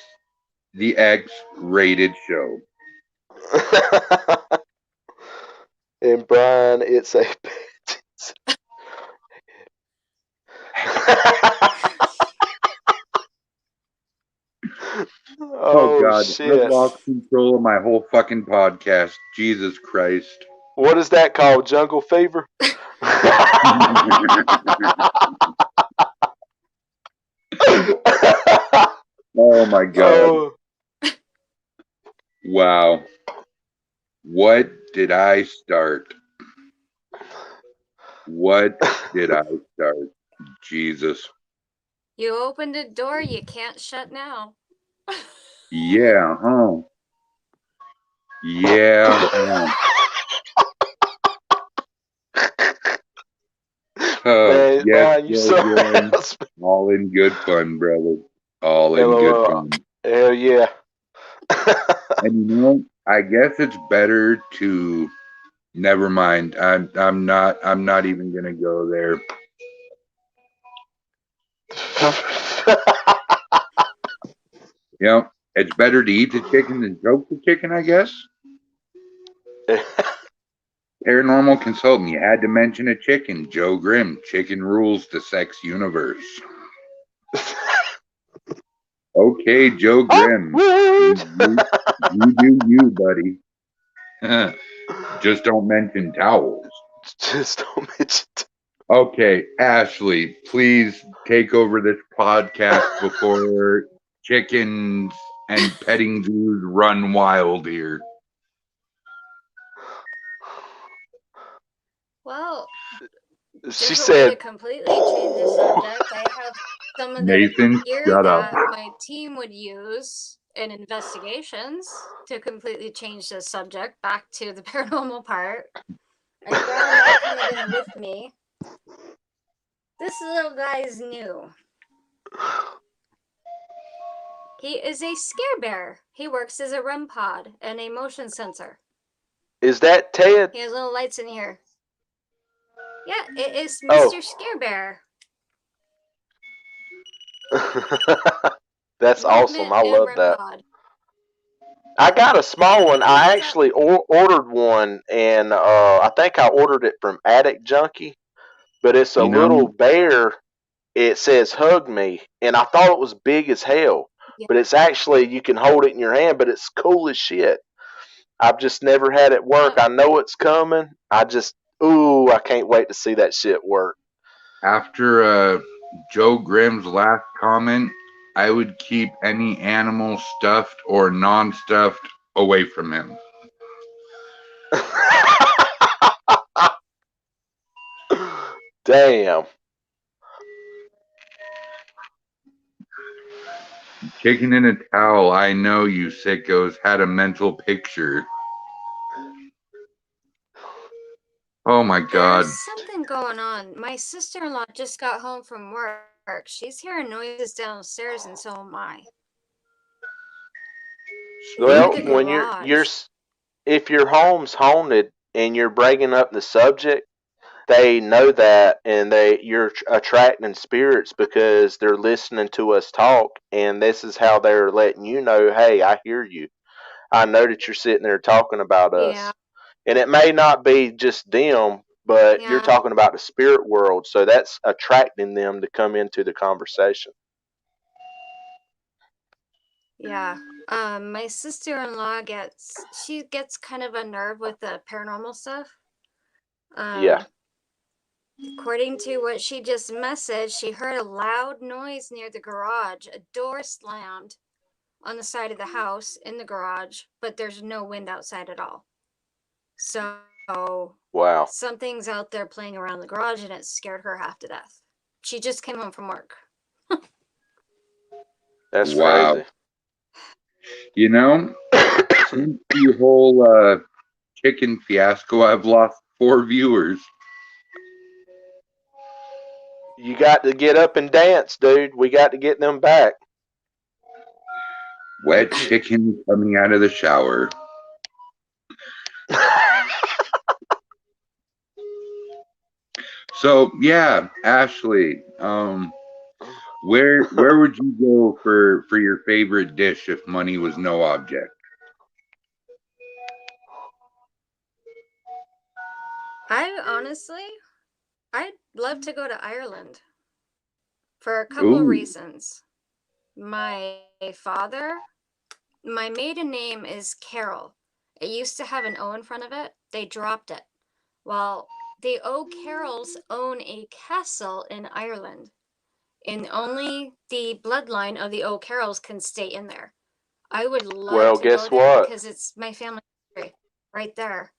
the X-rated show. And Brian, it's a Oh God, shit. I've lost control of my whole fucking podcast. Jesus Christ. What is that called? Jungle fever? Oh my God. Wow. What did I start? What did I start? Jesus. You opened a door you can't shut now. Yeah, huh? Yeah, huh? Man, Brian, you so all in good fun, brother. All in good fun. Hell yeah. And you know, I guess it's better to never mind. I'm not even gonna go there. You know, it's better to eat the chicken than choke the chicken, I guess. Paranormal Consultant, you had to mention a chicken. Joe Grimm, chicken rules the sex universe. Okay, Joe Grimm, you do you, buddy. Just don't mention towels. Just don't mention. Okay, Ashley, please take over this podcast before chickens and petting zoos run wild here. Well, she said to completely change the subject. I have some of Nathan, the gear shut that up. my team would use in investigations to completely change the subject back to the paranormal part. I brought that kind of in with me. This little guy's new. He is a scare bear. He works as a REM pod and a motion sensor. Is that Ted? He has little lights in here. Yeah, it is Mr. Scare Bear. That's awesome. I love that. I got a small one. I actually ordered one, and I think I ordered it from Addict Junkie, but it's a little bear. It says "Hug Me," and I thought it was big as hell, but it's actually you can hold it in your hand, but it's cool as shit. I've just never had it work. I know it's coming. I can't wait to see that shit work. After Joe Grimm's last comment, I would keep any animal stuffed or non-stuffed away from him. Damn. Chicken in a towel, I know you sickos had a mental picture. Oh my God. There's something going on. My sister-in-law just got home from work. She's hearing noises downstairs, and so am I. Well, when if your home's haunted and you're bringing up the subject, they know that, and you're attracting spirits because they're listening to us talk, and this is how they're letting you know, hey, I hear you. I know that you're sitting there talking about us. Yeah. And it may not be just them, but you're talking about the spirit world, so that's attracting them to come into the conversation. Yeah. My sister-in-law gets kind of unnerved with the paranormal stuff. Yeah. According to what she just messaged, she heard a loud noise near the garage. A door slammed on the side of the house in the garage, but there's no wind outside at all. So Wow. something's out there playing around the garage, and it scared her half to death. She just came home from work. That's Wow. crazy. You know, since the whole chicken fiasco, I've lost 4 viewers. You got to get up and dance, dude. We got to get them back. Wet chicken coming out of the shower. So yeah, Ashley, where would you go for your favorite dish if money was no object? I'd love to go to Ireland for a couple of reasons. My maiden name is Carol. It used to have an O in front of it. They dropped it. Well, the O'Carrolls own a castle in Ireland, and only the bloodline of the O'Carrolls can stay in there. I would love to guess go there what? because it's my family history right there.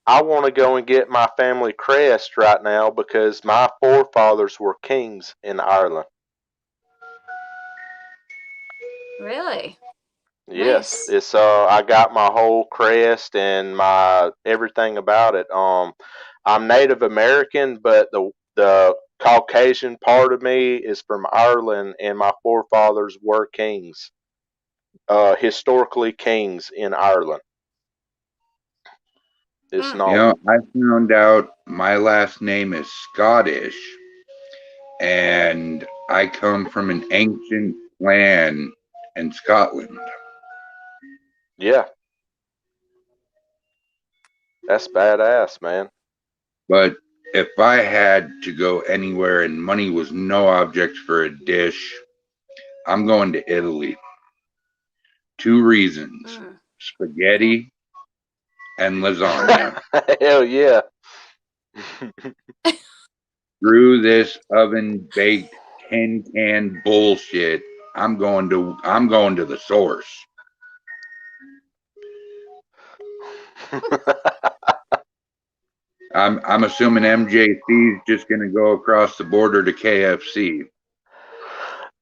I want to go and get my family crest right now because my forefathers were kings in Ireland. Really? Yes, Nice. it's I got my whole crest and my everything about it. I'm Native American, but the Caucasian part of me is from Ireland, and my forefathers were kings, historically kings in Ireland. It's Mm. You known. know, I found out my last name is Scottish, and I come from an ancient land in Scotland. Yeah, that's badass, man. But if I had to go anywhere and money was no object for a dish, I'm going to Italy. 2 reasons: Mm. spaghetti and lasagna. Hell yeah. Through this oven baked tin can bullshit, I'm going to the source. I'm assuming MJC is just going to go across the border to KFC.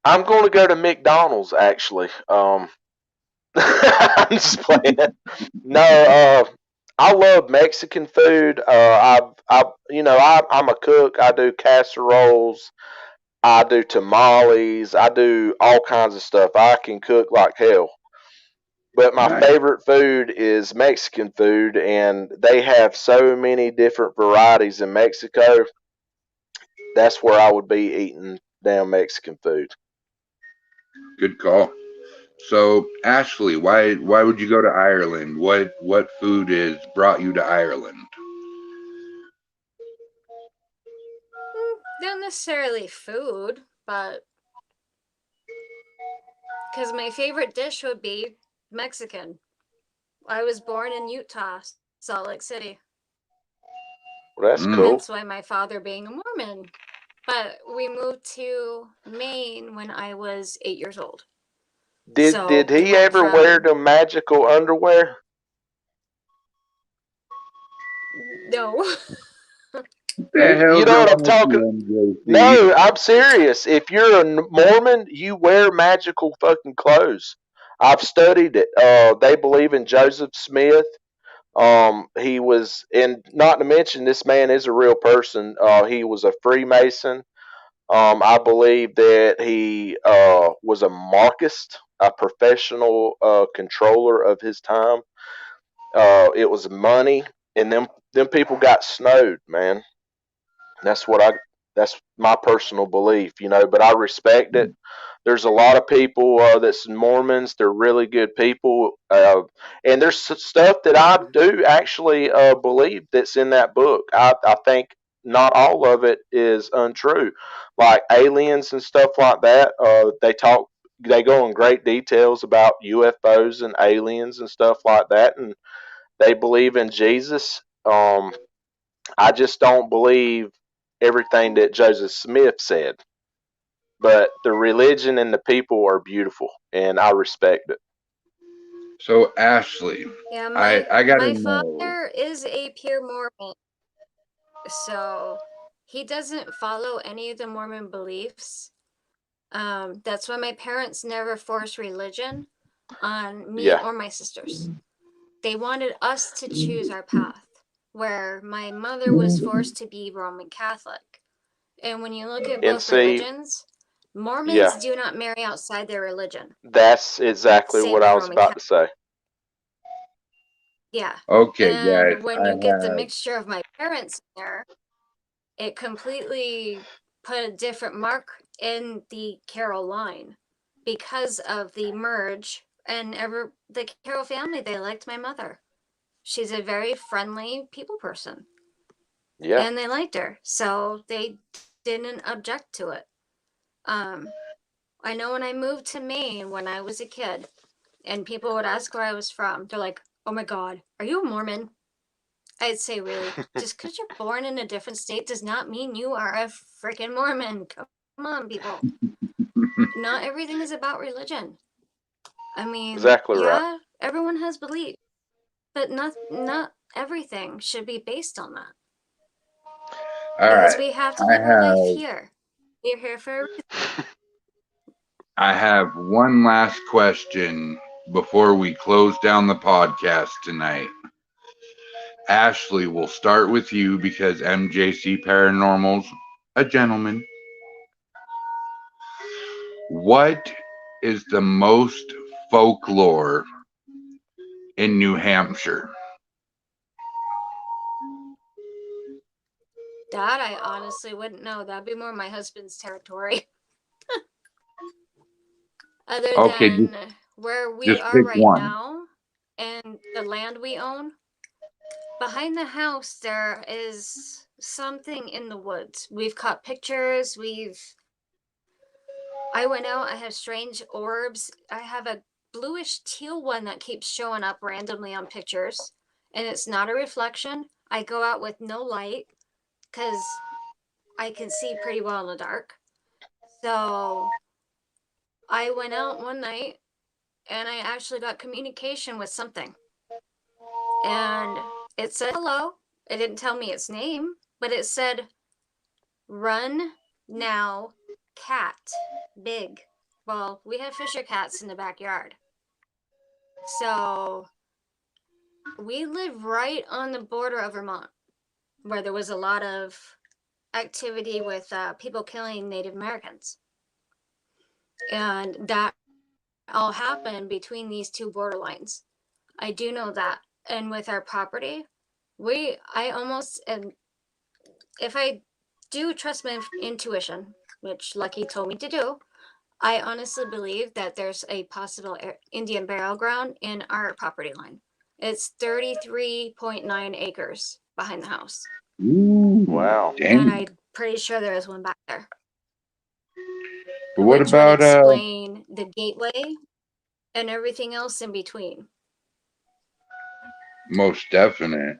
I'm going to go to McDonald's actually. I'm just playing. No, I love Mexican food. I'm a cook. I do casseroles. I do tamales. I do all kinds of stuff. I can cook like hell. But my Nice. favorite food is Mexican food, and they have so many different varieties in Mexico. That's where I would be eating damn Mexican food. Good call. So, Ashley, why would you go to Ireland? What food has brought you to Ireland? Not necessarily food, but because my favorite dish would be Mexican. I was born in Utah, Salt Lake City. Well, that's Mm. cool. Hence why my father being a Mormon. But we moved to Maine when I was 8 years old. Did he ever wear the magical underwear? No. The hell You know what I'm going talking? on, MJC? No, I'm serious. If you're a Mormon, you wear magical fucking clothes. I've studied it. They believe in Joseph Smith. He was, and not to mention, this man is a real person. He was a Freemason. I believe that he was a Marxist, a professional controller of his time. It was money, and them people got snowed, man. That's what That's my personal belief, but I respect it. There's a lot of people that's Mormons. They're really good people, and there's stuff that I do actually believe that's in that book. I think not all of it is untrue, like aliens and stuff like that. They talk they go in great details about UFOs and aliens and stuff like that, and they believe in Jesus. I just don't believe everything that Joseph Smith said, but the religion and the people are beautiful, and I respect it. So Ashley, Yeah, I gotta my know. father is a pure Mormon, so he doesn't follow any of the Mormon beliefs. That's why my parents never forced religion on me Yeah, or my sisters. They wanted us to choose our path, where my mother was forced to be Roman Catholic. And when you look at and both see, religions, Mormons yeah, do not marry outside their religion. that's exactly Same what with I was Roman about Catholic. to say. Yeah. Okay, guys, And when I you get the have. mixture of my parents there, it completely put a different mark in the Carroll line because of the merge and the Carroll family. They liked my mother. She's a very friendly people person, Yeah, and they liked her, so they didn't object to it. I know when I moved to Maine when I was a kid, and people would ask where I was from, they're like, "Oh my God, are you a Mormon?" I'd say, really, just because you're born in a different state does not mean you are a freaking Mormon. Come on, people. Not everything is about religion. I mean, exactly right. yeah, everyone has belief, but not everything should be based on that. All Because right, we have to I live our life have. here. We're here for a reason. I have one last question before we close down the podcast tonight. Ashley, we'll start with you because MJC Paranormal's a gentleman. What is the most folklore in New Hampshire? That I honestly wouldn't know. That'd be more my husband's territory. Other Okay, than where we just are pick right one. now and the land we own, behind the house there is something in the woods. We've caught pictures. I went out, I have strange orbs. I have a bluish teal one that keeps showing up randomly on pictures, and it's not a reflection. I go out with no light because I can see pretty well in the dark. So I went out one night and I actually got communication with something. And it said hello. It didn't tell me its name, but it said, "Run now, cat, big." Well, we have Fisher cats in the backyard. So we live right on the border of Vermont, where there was a lot of activity with people killing Native Americans. And that all happened between these two borderlines. I do know that. And with our property, I almost, and if I do trust my intuition, which Lucky told me to do, I honestly believe that there's a possible Indian burial ground in our property line. It's 33.9 acres behind the house. Ooh, Wow. And dang. I'm pretty sure there is one back there, But what which would about explain the gateway and everything else in between. most definite?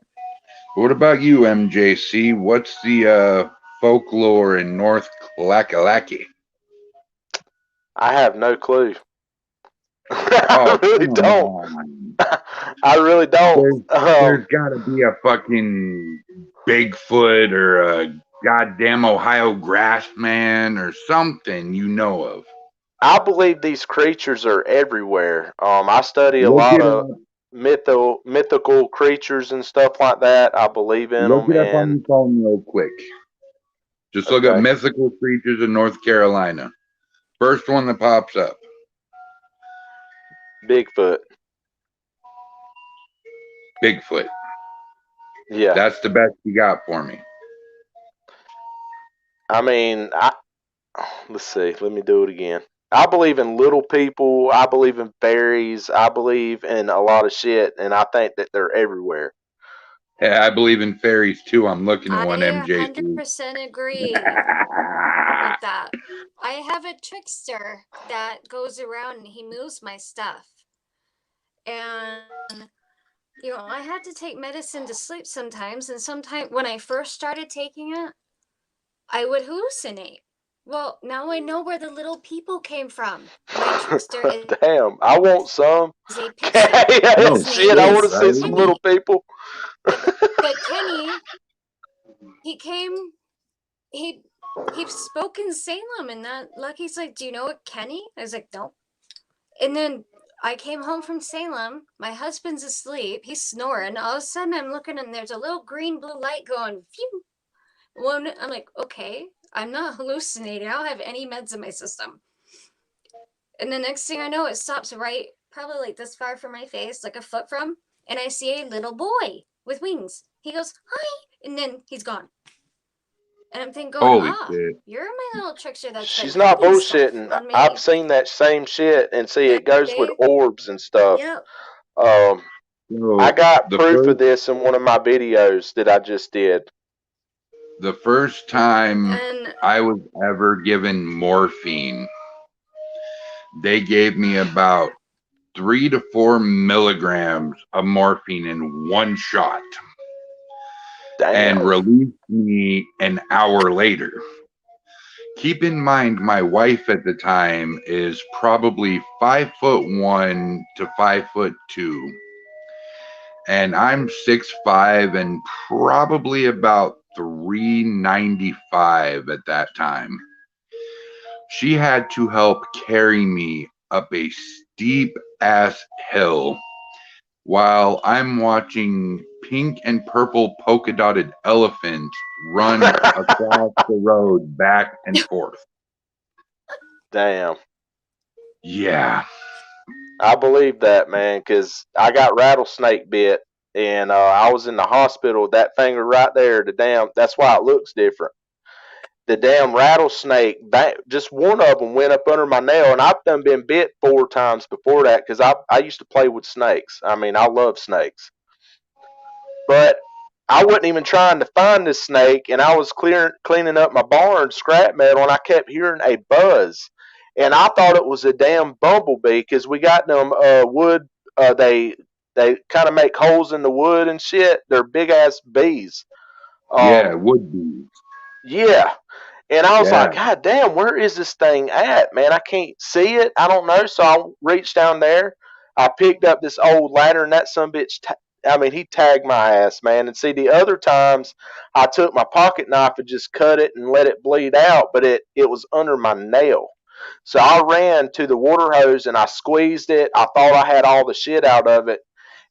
What about you, MJC? What's the folklore in North Kakalaki? I have no clue. I Oh, really come don't. on. I really don't. There's got to be a fucking Bigfoot or a goddamn Ohio Grassman or something you know of. I believe these creatures are everywhere. I study a Look lot it of up. mythical creatures and stuff like that. I believe in Look them, it up on and your phone real quick. Just look up okay, mythical creatures in North Carolina. First one that pops up. Bigfoot. Bigfoot. Yeah, That's the best you got for me. I mean, let's see. Let me do it again. I believe in little people. I believe in fairies. I believe in a lot of shit, and I think that they're everywhere. Yeah, I believe in fairies too. I'm looking at one, I MJC. 100% agree with that. I have a trickster that goes around and he moves my stuff. And, I had to take medicine to sleep sometimes. And sometimes when I first started taking it, I would hallucinate. Well, now I know where the little people came from. My trickster is Damn, I want some. a pixie. Yeah, No His name shit, I shit, want to is see right? some Kenny. little people. But Kenny, he came, he spoke in Salem, and that Lucky's like, "Do you know what Kenny?" I was like, "Nope." And then I came home from Salem. My husband's asleep. He's snoring. All of a sudden, I'm looking, and there's a little green blue light going. Phew. One, I'm like, okay, I'm not hallucinating. I don't have any meds in my system. And the next thing I know, it stops right, probably like this far from my face, like a foot from, and I see a little boy with wings. He goes, "Hi," and then he's gone. And I'm thinking, Holy shit. you're my little trickster that's She's been not hiding stuff bullshitting. on I've me. seen that same shit, and see, it goes with Babe. orbs and stuff. Yep. I So got the proof of first this in one of my videos that I just did. the first time And I was ever given morphine, they gave me about 3 to 4 milligrams of morphine in one shot and Damn. released me an hour later. Keep in mind, my wife at the time is probably 5'1" to 5'2", and I'm 6'5" and probably about 395 at that time. She had to help carry me up a steep ass hill while I'm watching pink and purple polka dotted elephants run across the road back and forth. Damn. Yeah. I believe that, man, because I got rattlesnake bit, and I was in the hospital. That finger right there, that's why it looks different. The damn rattlesnake, just one of them went up under my nail, and I've done been bit 4 times before that because I used to play with snakes. I mean, I love snakes. But I wasn't even trying to find this snake, and I was cleaning up my barn scrap metal, and I kept hearing a buzz, and I thought it was a damn bumblebee because we got them wood. They kind of make holes in the wood and shit. They're big ass bees. Yeah, Um, would be. yeah, and I was Yeah. like, God damn, where is this thing at, man? I can't see it. I don't know. So I reached down there. I picked up this old ladder, and that son bitch, he tagged my ass, man. And see, the other times I took my pocket knife and just cut it and let it bleed out, but it was under my nail. So I ran to the water hose and I squeezed it. I thought I had all the shit out of it.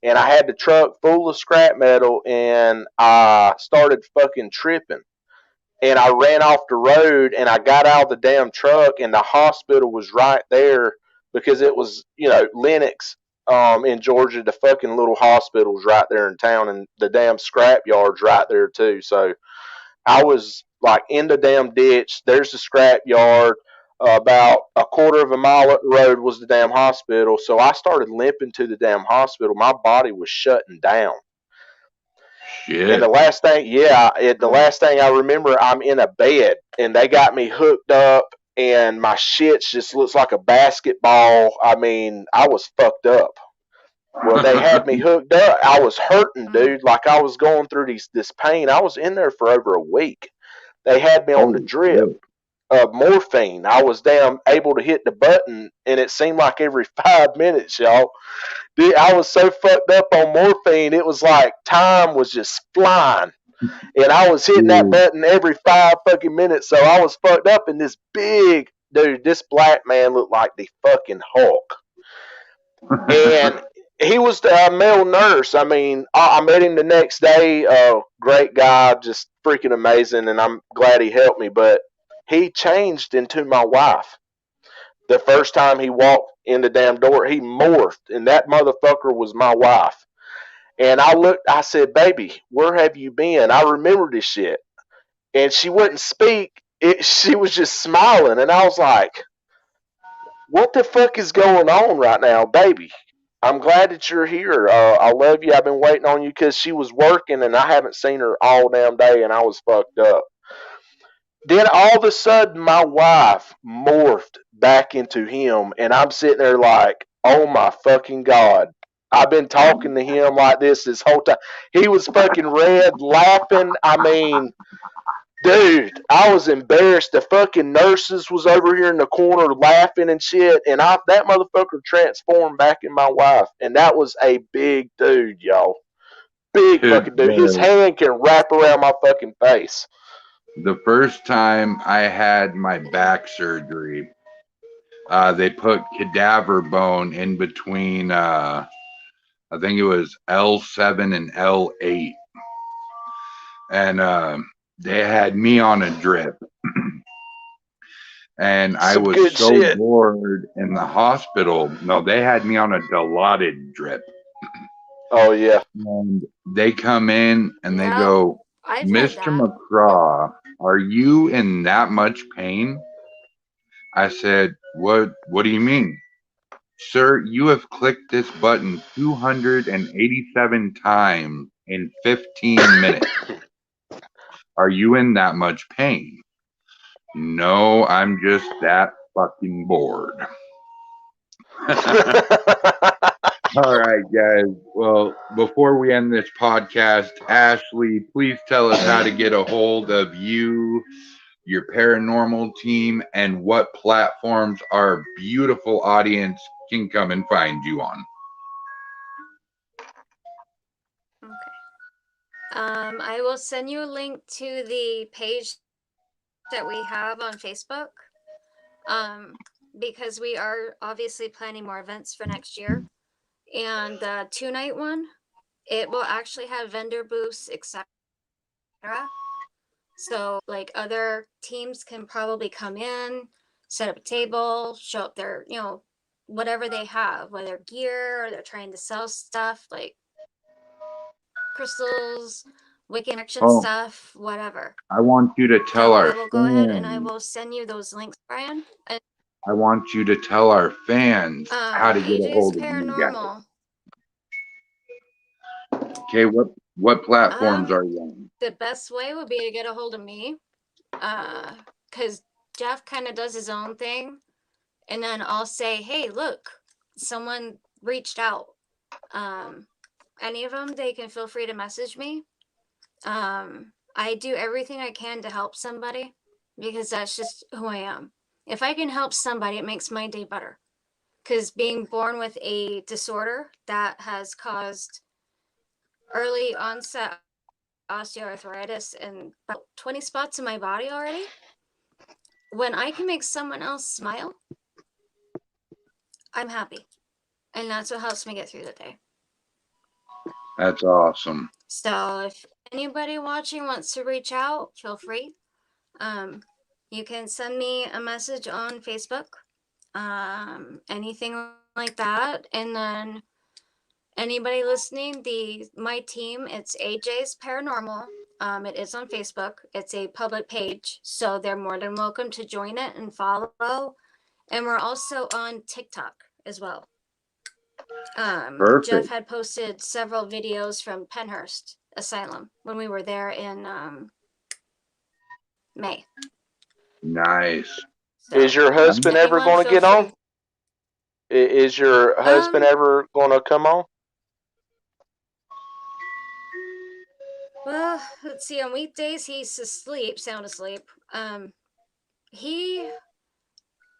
And I had the truck full of scrap metal, and I started fucking tripping, and I ran off the road, and I got out of the damn truck, and the hospital was right there because it was, Lenox, in Georgia. The fucking little hospital's right there in town, and the damn scrap yard's right there too. So I was like in the damn ditch. There's the scrap yard. About a quarter of a mile up the road was the damn hospital. So I started limping to the damn hospital. My body was shutting down. Shit. And the last thing I remember, I'm in a bed, and they got me hooked up, and my shit just looks like a basketball. I mean, I was fucked up. Well, they had me hooked up. I was hurting, dude. Like I was going through this pain. I was in there for over a week. They had me on the drip of morphine. I was damn able to hit the button, and it seemed like every 5 minutes, y'all. Dude, I was so fucked up on morphine, it was like time was just flying. And I was hitting that button every 5 fucking minutes. So I was fucked up, and this black man looked like the fucking Hulk. And he was a male nurse. I mean, I met him the next day. Great guy, just freaking amazing. And I'm glad he helped me. But he changed into my wife. The first time he walked in the damn door, he morphed, and that motherfucker was my wife. And I said, baby, where have you been? I remember this shit. And she wouldn't speak. She was just smiling. And I was like, what the fuck is going on right now, baby? I'm glad that you're here. I love you. I've been waiting on you because she was working and I haven't seen her all damn day and I was fucked up. Then all of a sudden, my wife morphed back into him, and I'm sitting there like, oh my fucking God. I've been talking to him like this whole time. He was fucking red, laughing. I mean, dude, I was embarrassed. The fucking nurses was over here in the corner laughing and shit, and that motherfucker transformed back in my wife, and that was a big dude, y'all. Big fucking dude. His hand can wrap around my fucking face. The first time I had my back surgery, they put cadaver bone in between, I think it was L7 and L8. And they had me on a drip. And I was so bored in the hospital. No, they had me on a Dilaudid drip. Oh, yeah. And they come in and they go, Mr. McCraw, are you in that much pain? I said, what do you mean? Sir, you have clicked this button 287 times in 15 minutes. Are you in that much pain? No, I'm just that fucking bored. All right, guys. Well, before we end this podcast, Ashley, please tell us how to get a hold of you, your paranormal team, and what platforms our beautiful audience can come and find you on. Okay. I will send you a link to the page that we have on Facebook, because we are obviously planning more events for next year. And the 2-night one, it will actually have vendor booths, etc. So like other teams can probably come in, set up a table, show up their, whatever they have, whether gear or they're trying to sell stuff like crystals, Wiccan action stuff, whatever. I want you to tell our fans. I will go ahead and I will send you those links, Brian. I want you to tell our fans how to get a hold of you guys. Okay, what platforms are you on? The best way would be to get a hold of me, because Jeff kind of does his own thing, and then I'll say, hey, look, someone reached out. Any of them, they can feel free to message me. I do everything I can to help somebody because that's just who I am. If I can help somebody, it makes my day better. Because being born with a disorder that has caused early onset osteoarthritis in about 20 spots in my body already, when I can make someone else smile, I'm happy. And that's what helps me get through the day. That's awesome. So if anybody watching wants to reach out, feel free. You can send me a message on Facebook, anything like that. And then anybody listening, my team, it's AJ's Paranormal. It is on Facebook. It's a public page, so they're more than welcome to join it and follow. And we're also on TikTok as well. Jeff had posted several videos from Penhurst Asylum when we were there in May. Nice. So, is your husband ever going to get on? Is your husband ever going to come on? Well, let's see. On weekdays, he's asleep, sound asleep. He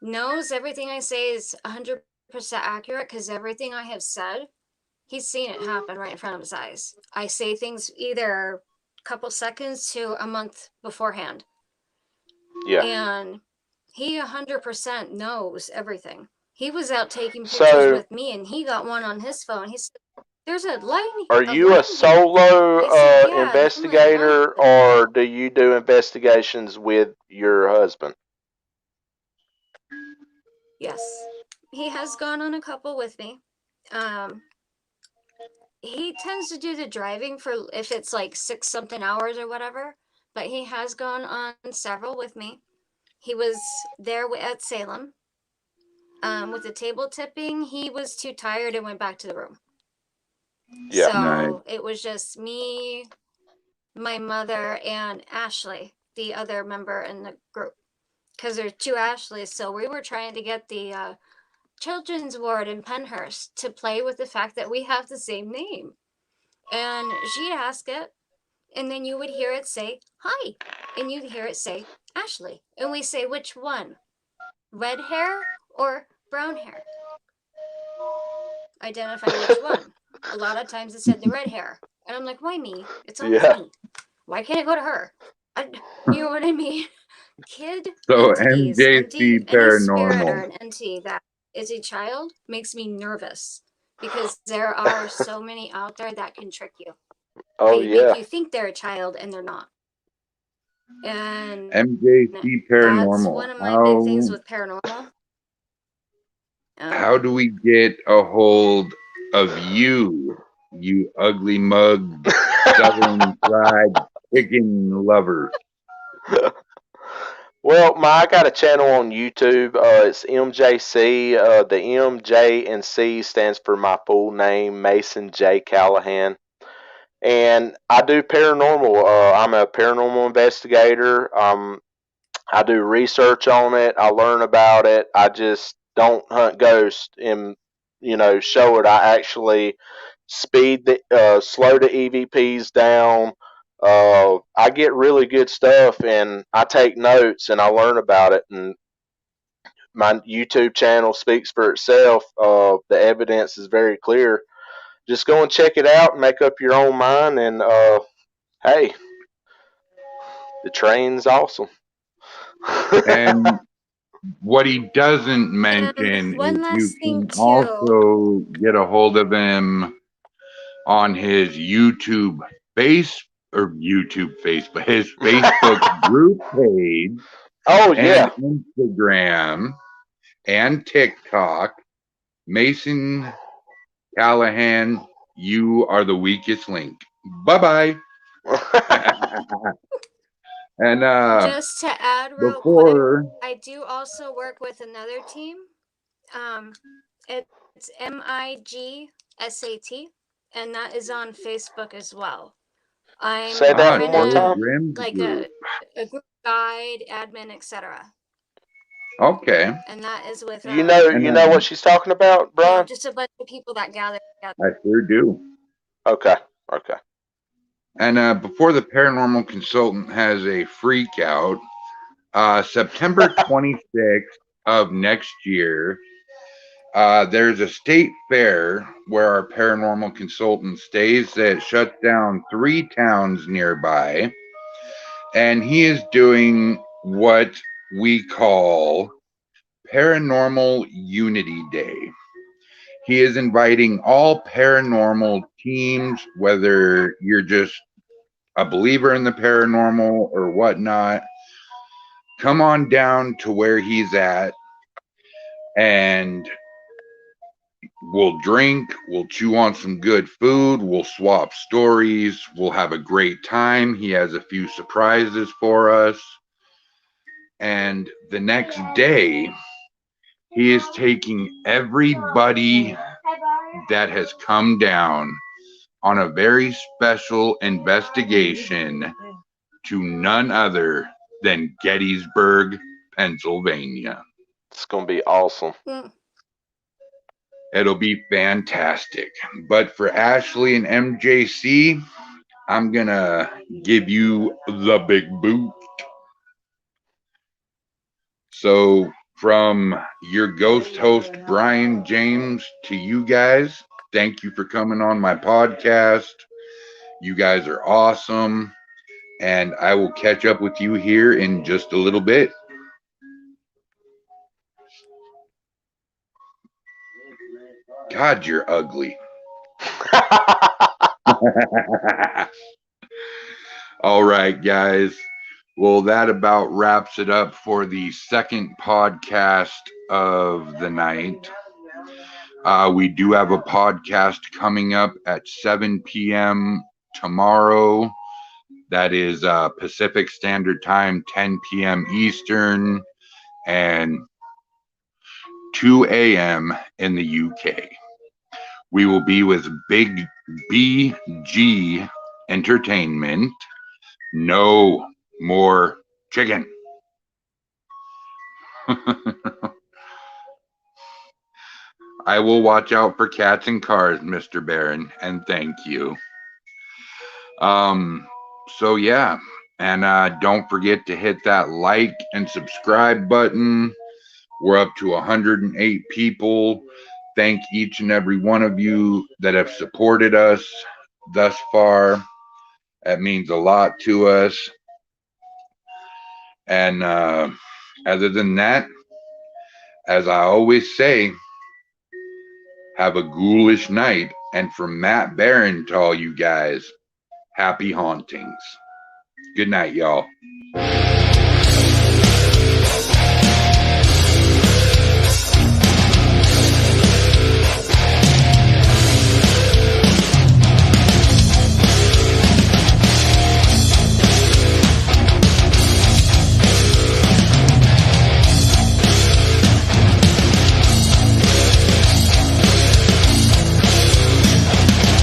knows everything I say is 100% accurate because everything I have said, he's seen it happen right in front of his eyes. I say things either a couple seconds to a month beforehand. Yeah. And he 100% knows everything. He was out taking pictures with me, and he got one on his phone. He said, "There's a lightning." Are you a solo investigator, or do you do investigations with your husband? Yes, he has gone on a couple with me. He tends to do the driving for if it's like 6-something hours or whatever, but he has gone on several with me. He was there at Salem. with the table tipping, he was too tired and went back to the room. Yeah. So Nice. it was just me, my mother, and Ashley, the other member in the group. Because there's two Ashleys. So we were trying to get the children's ward in Penhurst to play with the fact that we have the same name. And she'd ask it, and then you would hear it say, hi. And you'd hear it say, Ashley. And we say, which one? Red hair or brown hair? Identify which one. A lot of times it said the red hair. And I'm like, why me? It's always me. Why can't it go to her? You know what I mean? Kid So entities, MJC any spirit or Paranormal. an entity that is a child makes me nervous because there are so many out there that can trick you. Oh, They yeah. make you think they're a child and they're not. And MJC that's one Paranormal. of my big things with paranormal. How do we get a hold of you, you ugly mug, southern fried chicken lover? Well, I got a channel on YouTube. It's MJC. The M, J, and C stands for my full name, Mason J. Callahan. And I do paranormal. I'm a paranormal investigator. I do research on it. I learn about it. I just don't hunt ghosts and show it. I actually slow the EVPs down. I get really good stuff, and I take notes and I learn about it. And my YouTube channel speaks for itself. The evidence is very clear. Just go and check it out and make up your own mind. And hey, the train's awesome. And what he doesn't mention one is last you thing, can too. also get a hold of him on his YouTube but his Facebook group page. Oh, yeah. And Instagram and TikTok. Mason Callahan, you are the weakest link. Bye-bye. And just to add real before quick, I do also work with another team. It's MIGSAT, and that is on Facebook as well. I'm Say that one more Joe time. Grimm's like group. a group guide, admin, etc. Okay. And that is with You know what she's talking about, Brian? just a bunch of people that gather together. I sure do. Okay. And before the paranormal consultant has a freak out, September 26th of next year, there's a state fair where our paranormal consultant stays that shuts down 3 towns nearby. And he is doing what we call Paranormal Unity Day. He is inviting all paranormal teams, whether you're just a believer in the paranormal or whatnot, come on down to where he's at and we'll drink, we'll chew on some good food, we'll swap stories, we'll have a great time. He has a few surprises for us. And the next day, he is taking everybody that has come down on a very special investigation to none other than Gettysburg, Pennsylvania. It's going to be awesome. It'll be fantastic. But for Ashley and MJC, I'm going to give you the big boot. So from your ghost host, Brian James, to you guys, thank you for coming on my podcast. You guys are awesome. And I will catch up with you here in just a little bit. God, you're ugly. All right, guys. Well, that about wraps it up for the second podcast of the night. We do have a podcast coming up at 7 p.m. tomorrow. That is Pacific Standard Time, 10 p.m. Eastern. And 2 a.m. in the UK. We will be with Big BG Entertainment. No more chicken. I will watch out for cats and cars, Mr. Barron, and thank you. So yeah, and don't forget to hit that like and subscribe button. We're up to 108 people. Thank each and every one of you that have supported us thus far. That means a lot to us. And other than that, as I always say, have a ghoulish night. And from Matt Barron to all you guys, happy hauntings. Good night, y'all.